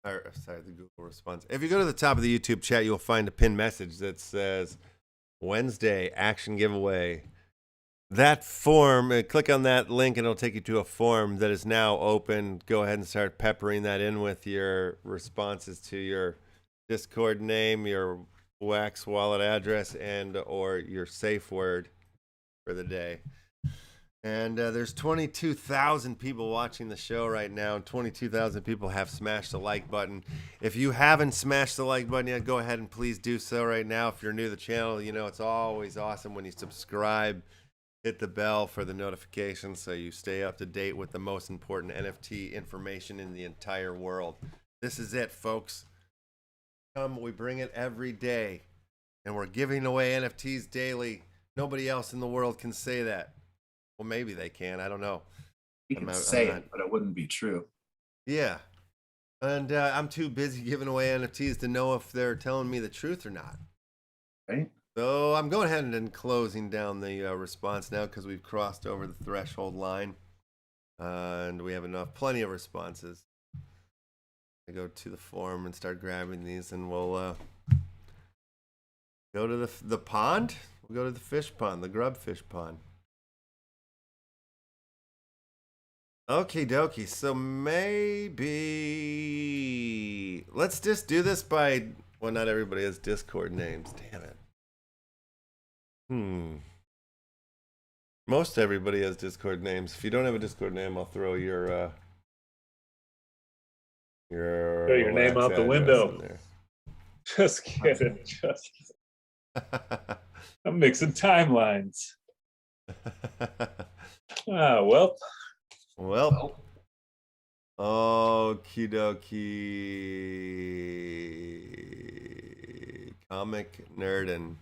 Or sorry, the Google response. If you go to the top of the YouTube chat, you'll find a pinned message that says Wednesday action giveaway. That form, click on that link and it'll take you to a form that is now open. Go ahead and start peppering that in with your responses to your Discord name, your Wax wallet address, and or your safe word for the day. And there's 22,000 people watching the show right now, and 22,000 people have smashed the like button. If you haven't smashed the like button yet, go ahead and please do so right now. If you're new to the channel, you know it's always awesome when you subscribe. Hit the bell for the notifications so you stay up to date with the most important NFT information in the entire world. This is it, folks. We bring it every day, and we're giving away NFTs daily. Nobody else in the world can say that. Well, maybe they can. I don't know. You can say it, but it wouldn't be true. Yeah. And I'm too busy giving away NFTs to know if they're telling me the truth or not. Right? So I'm going ahead and closing down the response now because we've crossed over the threshold line. And we have plenty of responses. I go to the forum and start grabbing these, and we'll go to the pond. We'll go to the fish pond, the grub fish pond. Okie dokie. So maybe let's just do this by, well, not everybody has Discord names. Damn it. Most everybody has Discord names. If you don't have a Discord name, I'll throw your Throw your name wax out the address window. in there. Just kidding. Just kidding. I'm mixing timelines. Well. Well. Okie dokie. Comic nerdin'.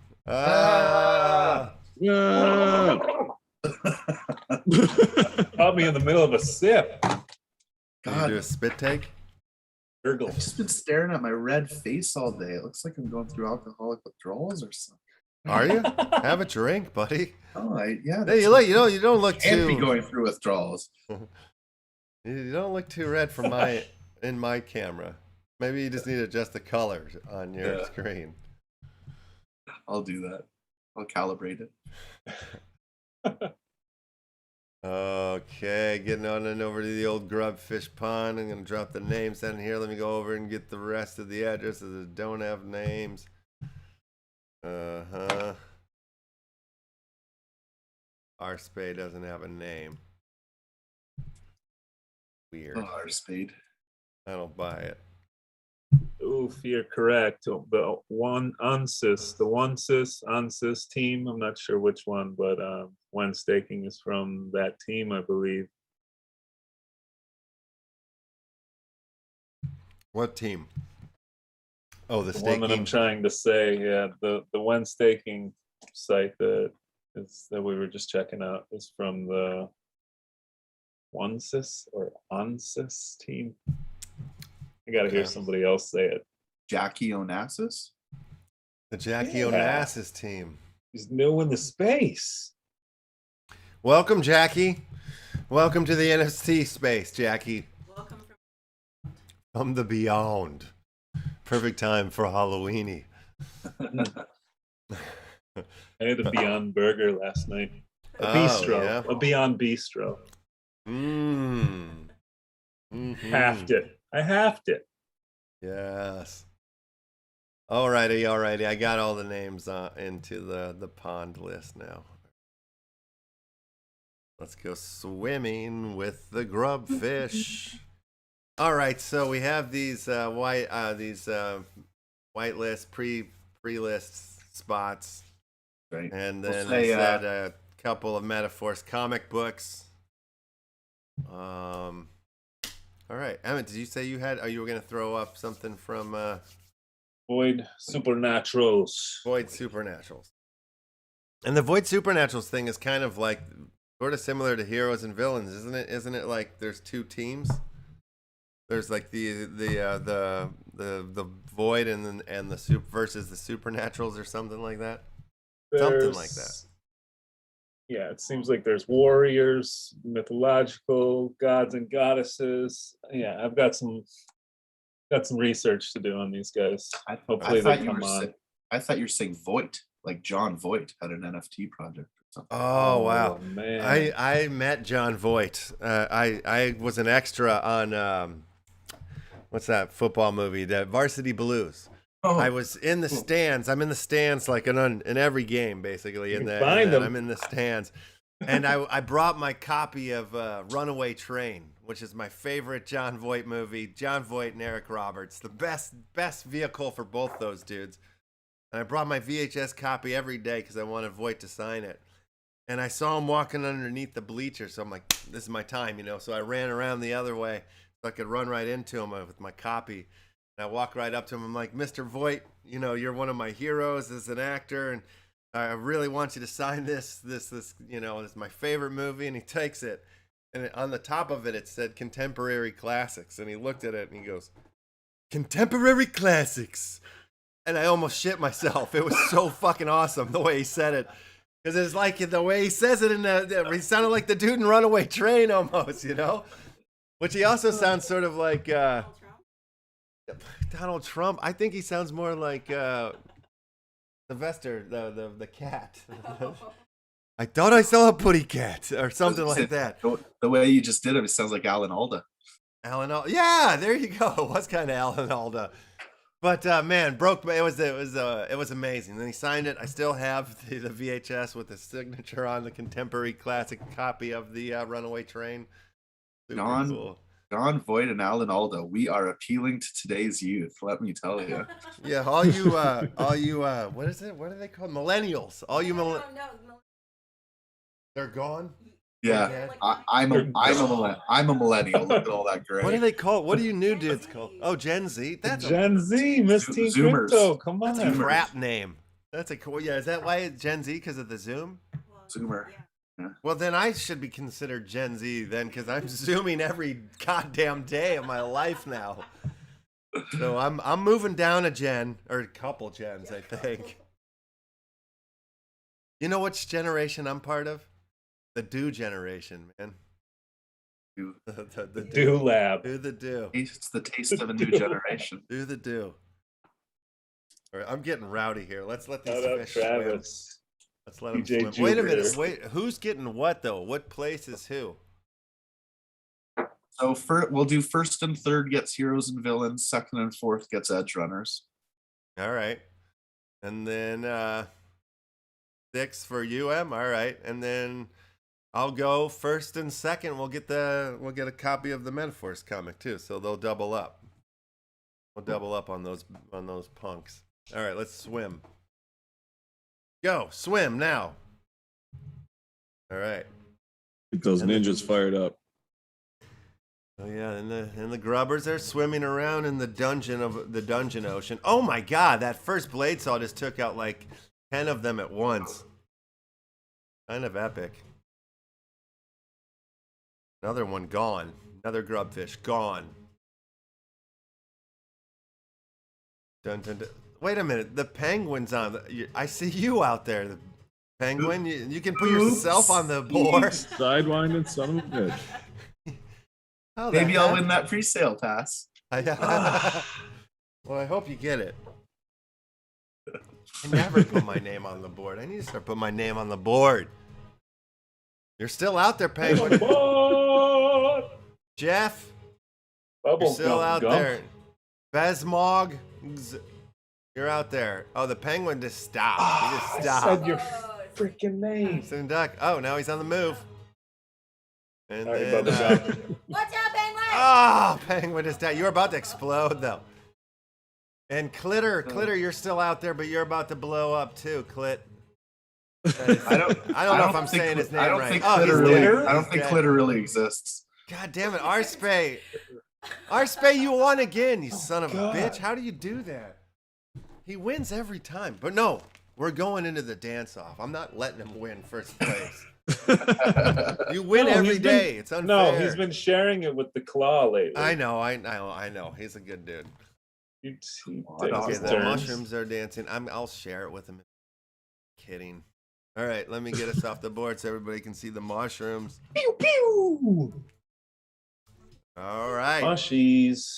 Caught me in the middle of a sip. Can you God, do a spit take? Gurgle. I've just been staring at my red face all day. It looks like I'm going through alcoholic withdrawals or something. Are you? Have a drink, buddy. Oh, yeah. Hey, you don't look can't be too. going through withdrawals. You don't look too red from in my camera. Maybe you just need to adjust the colors on your screen. I'll do that. I'll calibrate it. Okay, getting on and over to the old grubfish pond. I'm gonna drop the names down here. Let me go over and get the rest of the addresses that don't have names. Our spade doesn't have a name. Weird. Oh, our spade. I don't buy it. Oof, you're correct. The one uncis team. I'm not sure which one, but when staking is from that team, I believe. What team? Oh, the The one that I'm staking. trying to say, yeah, the when staking site that we were just checking out is from the OneSys or ONSYS team. I gotta hear somebody else say it. Jackie Onassis? The Jackie Yeah. Onassis team. He's new in the space. Welcome, Jackie. Welcome to the NFT space, Jackie. Welcome From the beyond. Perfect time for Halloweeny. I had a Beyond Burger last night. A Oh, bistro. yeah? A Beyond Bistro. Halved it. I halved it. Yes. Alrighty. I got all the names into the pond list now. Let's go swimming with the grubfish. All right, so we have these whitelist pre-list spots, Right. and We'll then say, I said a couple of Metaforce comic books. All right, Emmett, did you say you had? You were going to throw up something from Void Supernaturals. Void Supernaturals? And the Void Supernaturals thing is kind of like sort of similar to Heroes and Villains, isn't it? Isn't it like there's two teams? There's like the Void and the Super versus the Supernaturals or something like that. Something like that. Yeah, it seems like there's warriors, mythological gods and goddesses. Yeah, I've got some research to do on these guys. Hopefully they come on. I thought you were saying Voight, like John Voight had an NFT project or something. Oh wow! Man. I met John Voight. I was an extra on what's that football movie? The Varsity Blues. Oh, I was in the stands. I'm in the stands like in every game basically. You can find them. I'm in the stands, and I brought my copy of Runaway Train, which is my favorite John Voight movie. John Voight and Eric Roberts, the best vehicle for both those dudes. And I brought my VHS copy every day because I wanted Voight to sign it. And I saw him walking underneath the bleachers, so I'm like, this is my time, you know. So I ran around the other way so I could run right into him with my copy. And I walk right up to him. I'm like, Mr. Voight, you know, you're one of my heroes as an actor, and I really want you to sign this, you know, this is my favorite movie. And he takes it, and on the top of it, it said Contemporary Classics. And he looked at it and he goes, Contemporary Classics. And I almost shit myself. It was so fucking awesome the way he said it. Because it's like the way he says it he sounded like the dude in Runaway Train almost, you know? Which he also sounds sort of like Donald Trump. I think he sounds more like Sylvester, the cat. I thought I saw a putty cat or something like that. The way you just did it sounds like Alan Alda. Alan Alda. Yeah, there you go. It was kind of Alan Alda. But man, it was amazing. Then he signed it. I still have the VHS with the signature on the contemporary classic copy of the Runaway Train. Super cool. John Voight and Alan Alda, we are appealing to today's youth. Let me tell you. Yeah, all you, what is it? What are they called? Millennials. All you they're gone. Yeah, I'm a millennial. Look at all that gray. What do they call? What do you new dudes call? Oh, Gen Z. That's Gen Z, Miss Teen Zoomers. Crypto. Come a on. crap name. That's a cool. Yeah, is that why it's Gen Z? Because of the Zoom? Zoomer. Well, then I should be considered Gen Z then, because I'm zooming every goddamn day of my life now. So I'm moving down a gen or a couple gens, I think. You know which generation I'm part of? The Do generation, man. The Do Lab. Do the do. It's the taste of a new generation. Do the do. All right, I'm getting rowdy here. Let's let these Shout out fish swim. Travis. Let's let them DJ swim. Wait a minute. Jupiter. Wait, who's getting what though? What place is who? So we'll do first and third gets heroes and villains. Second and fourth gets edge runners. All right. And then 6 for UM. All right. And then I'll go first and second. We'll get a copy of the Metaphors comic too. So they'll double up. We'll double up on those punks. All right, let's swim. Go, swim now. All right. Get those ninjas fired up. Oh yeah, and the grubbers are swimming around in the dungeon ocean. Oh my god, that first blade saw just took out like 10 of them at once. Kind of epic. Another one gone. Another grubfish gone. Dun, dun, dun. Wait a minute, the penguin's on. I see you out there. The penguin, you can put yourself on the board. Sidewinding son of a bitch. How the Maybe I'll heck? win that pre-sale pass. Well, I hope you get it. I never put my name on the board. I need to start putting my name on the board. You're still out there, penguin. Jeff, Bubble you're still out gum. there. Vesmog, you're out there. Oh, the penguin just stopped. He just I stopped. said your freaking name. Sitting duck. Oh, now he's on the move. And All right, then, Bubble Gum. Watch out, penguin! oh, penguin is down. You're about to explode, though. And Clitter, you're still out there, but you're about to blow up too, Clit. I don't know if I'm saying his name I don't right. think Oh, he's Clitter really. dead. I don't He's think dead. Clitter really exists. God damn it, Arspe. Arspe, you won again, you son of a God. bitch. How do you do that? He wins every time. But no, we're going into the dance-off. I'm not letting him win first place. You win No, every he's day. been- It's unfair. No, he's been sharing it with the claw lately. I know. He's a good dude. He takes Okay, his the turns. mushrooms are dancing. I'll share it with him. Kidding. All right, let me get us off the board so everybody can see the mushrooms. Pew pew. All right. Mushies.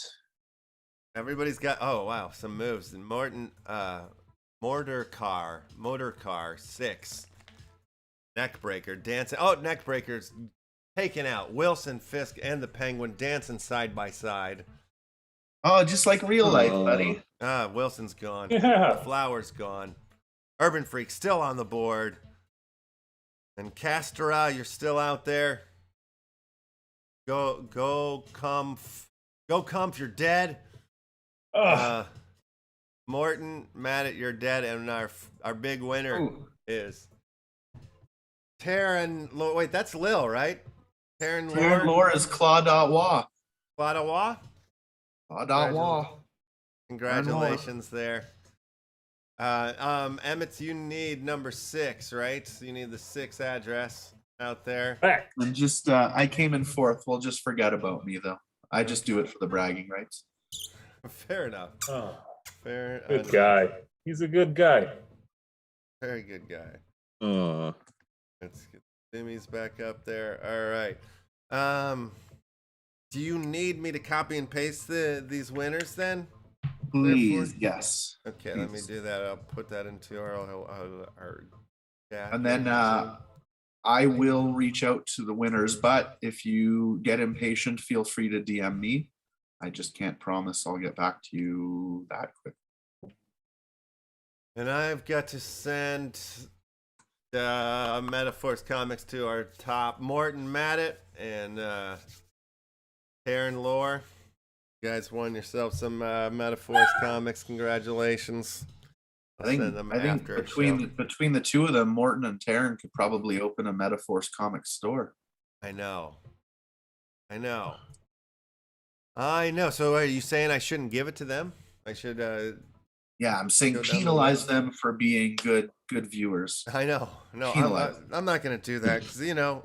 Everybody's got, oh wow, some moves. And motor car 6. Neckbreaker dancing. Oh, Neckbreaker's taken out. Wilson, Fisk, and the Penguin dancing side by side. Oh, just like real life, buddy. Wilson's gone. Yeah. The Flower's gone. Urban Freak still on the board. And Castora, you're still out there. Go Comf, you're dead. Ugh. Morton, mad at you're dead, and our big winner Ooh. is Taryn. Wait, that's Lil, right? Taryn Karen Lord. Lore is Claw.wa. Claudawa. Claw.wa. Congratulations there. Emmett, you need number 6, right? So you need the 6 address out there. Back. And just, I came in fourth. Well, just forget about me, though. I just do it for the bragging rights. Fair enough. Oh, Fair good enough. guy. He's a good guy. Very good guy. Uh, Let's get Jimmy's back up there. All right. Do you need me to copy and paste these winners then? Please, yes. Okay, let me do that. I'll put that into our chat. And then I will reach out to the winners, but if you get impatient, feel free to DM me. I just can't promise I'll get back to you that quick. And I've got to send Metaforce comics to our top Morton Maddett and Taryn Lore. You guys won yourself some Metaforce comics. Congratulations. I think after a between the two of them, Morton and Taryn could probably open a Metaforce comic store. I know. So are you saying I shouldn't give it to them? I should Yeah, I'm saying go down the penalize list? them for being good viewers. I know. No, Penalize I'm not going to do that because, you know,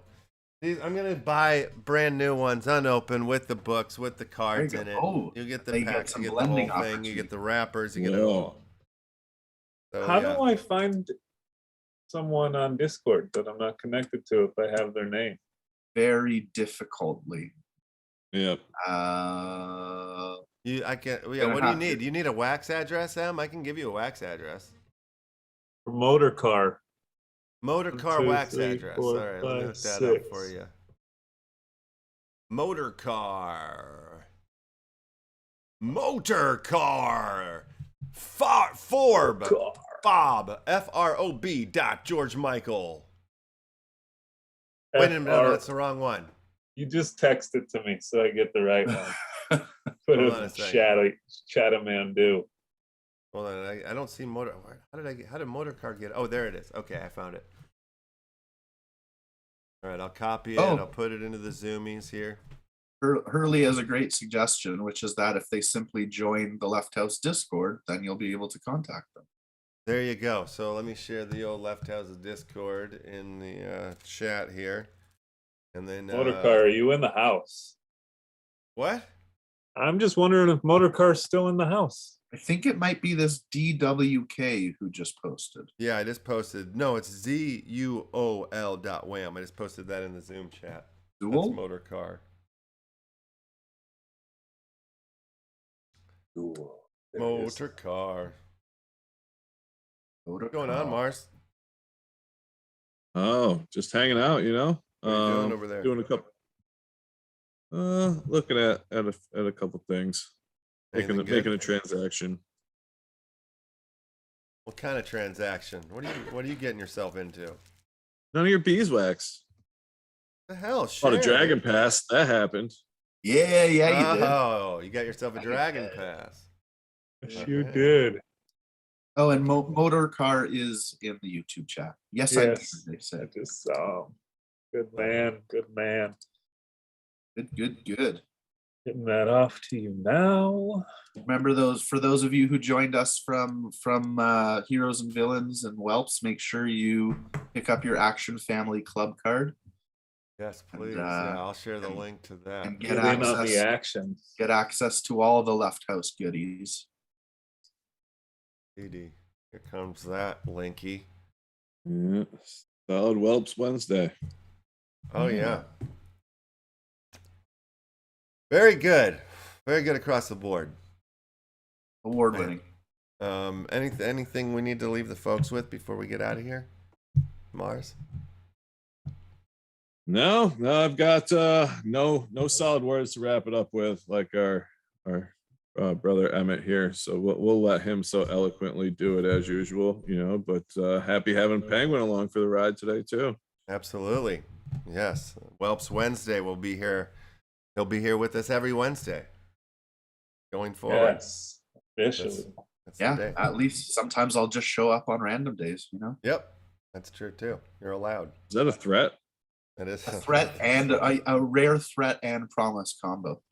I'm going to buy brand new ones unopened with the books, with the cards There in you it. go. You get the They get packs, some you get the whole blending thing, you get the wrappers, you get it Whoa. all. So, How yeah. do I find someone on Discord that I'm not connected to if I have their name? Very difficultly. Yep. Yeah, what do you have need? Do you need a wax address, Em? I can give you a wax address. Motor car. Motor One, car two, wax three, address. four, All right, let me five, hook that up for six. you. Motor car. Forb. Car. Fob. F-R-O-B. George Michael. Wait a minute, no, FR. that's the wrong one. You just text it to me so I get the right one. Put Hold it on in a the second. Chat-a-man-do. Hold on, I don't see motor. How did motor car get? Oh, there it is. Okay, I found it. All right, I'll copy it. Oh. I'll put it into the zoomies here. Hurley has a great suggestion, which is that if they simply join the Left House Discord, then you'll be able to contact them. There you go. So let me share the old LeftHousr Discord in the chat here, and then Motor car, are you in the house? What? I'm just wondering if motor car's still in the house. I think it might be this DWK who just posted. Yeah, I just posted. No, it's ZUOL.wham. I just posted that in the Zoom chat. That's Dual? motor car. Cool. Motor car. Motor What's going car. on, Mars? Oh, just hanging out, you know. What are you doing over there? Doing a couple. Looking at a couple things. Anything Making good? a transaction. What kind of transaction? What are you getting yourself into? None of your beeswax. The hell? Bought a Share dragon it. pass. That happened. Yeah, you did. Oh, you got yourself a dragon pass. Yes, you Okay. did. Oh, and motor car is in the YouTube chat. Yes, I did. Yes. They I said just saw him. Good man. Good man. good. Getting that off to you now. Remember those, for those of you who joined us from Heroes and Villains and Whelps, make sure you pick up your Action Family Club card Yes, please. And, Yeah, I'll share the link to that. and Get in on the action. get access to all the Left House goodies. PD. Here comes that linky. Yeah. Solid Whelps Wednesday. Oh yeah. Very good. Very good across the board. Award winning. Anything we need to leave the folks with before we get out of here? Mars? No, I've got no solid words to wrap it up with, like our brother Emmett here. So we'll let him so eloquently do it as usual, you know. But happy having Penguin along for the ride today too. Absolutely. Yes. Whelps Wednesday will be here. He'll be here with us every Wednesday going forward. Yes. Officially. That's the Yeah, day. at least sometimes I'll just show up on random days, you know. Yep. That's true too. You're allowed. Is that a threat? That is A threat and a rare threat and promise combo.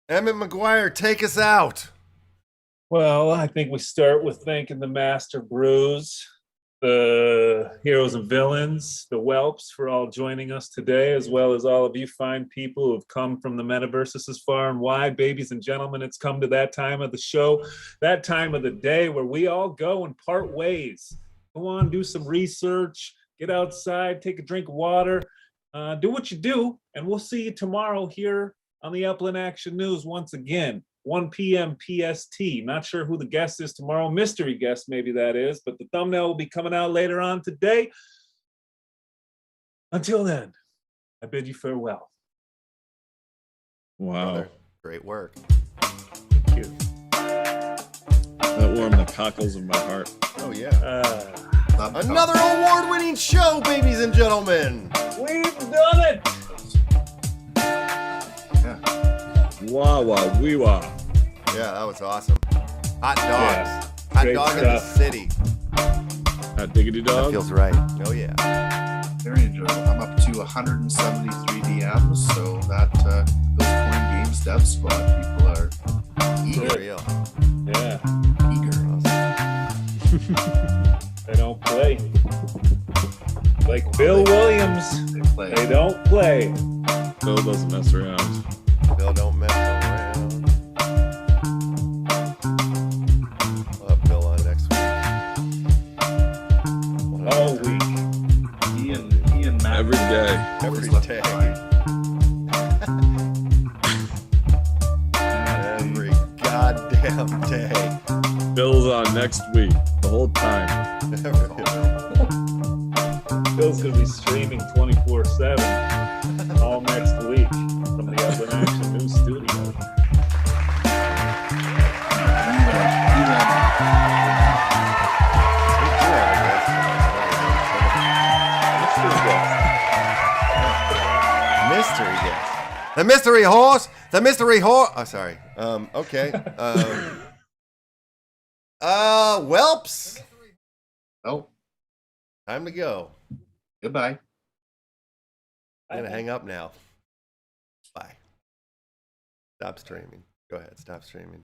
Emmett McGuire, take us out. Well, I think we start with thanking the Master Brews, the Heroes and Villains, the Whelps for all joining us today, as well as all of you fine people who have come from the metaverses as far and wide. Ladies and gentlemen, it's come to that time of the show, that time of the day where we all go and part ways. Go on, do some research, get outside, take a drink of water, do what you do, and we'll see you tomorrow here on the Upland Action News once again. 1 p.m. PST. Not sure who the guest is tomorrow. Mystery guest, maybe that is, but the thumbnail will be coming out later on today. Until then, I bid you farewell. Wow. Brother, great work. Thank you. That warmed the cockles of my heart. Oh yeah. Another Another award-winning show, ladies and gentlemen. We've done it. Wah wah wee wah. Yeah, that was awesome. Hot dogs. Yeah, Hot great dog in the stuff. city. That diggity That dog. feels right. Oh yeah. Very enjoyable. I'm up to 173 DMs, so that those Coin Games Dev Squad people are For eager. real. Yeah, they don't play. Like Bill Williams, They play. they don't play. Bill doesn't mess around. Bill don't mess around. We'll have Bill on next week. All week. He and Matt Every day. Every left day. behind. Every goddamn day. Bill's on next week. The whole time. Bill's gonna be streaming 24/7 all next week from the Upland Action News studio. Mystery guest. The mystery horse. The mystery horse. Oh, sorry. Okay. Whelps. Oh, Time to go. goodbye. I'm gonna hang up now. Bye. Stop streaming. Go ahead. Stop streaming.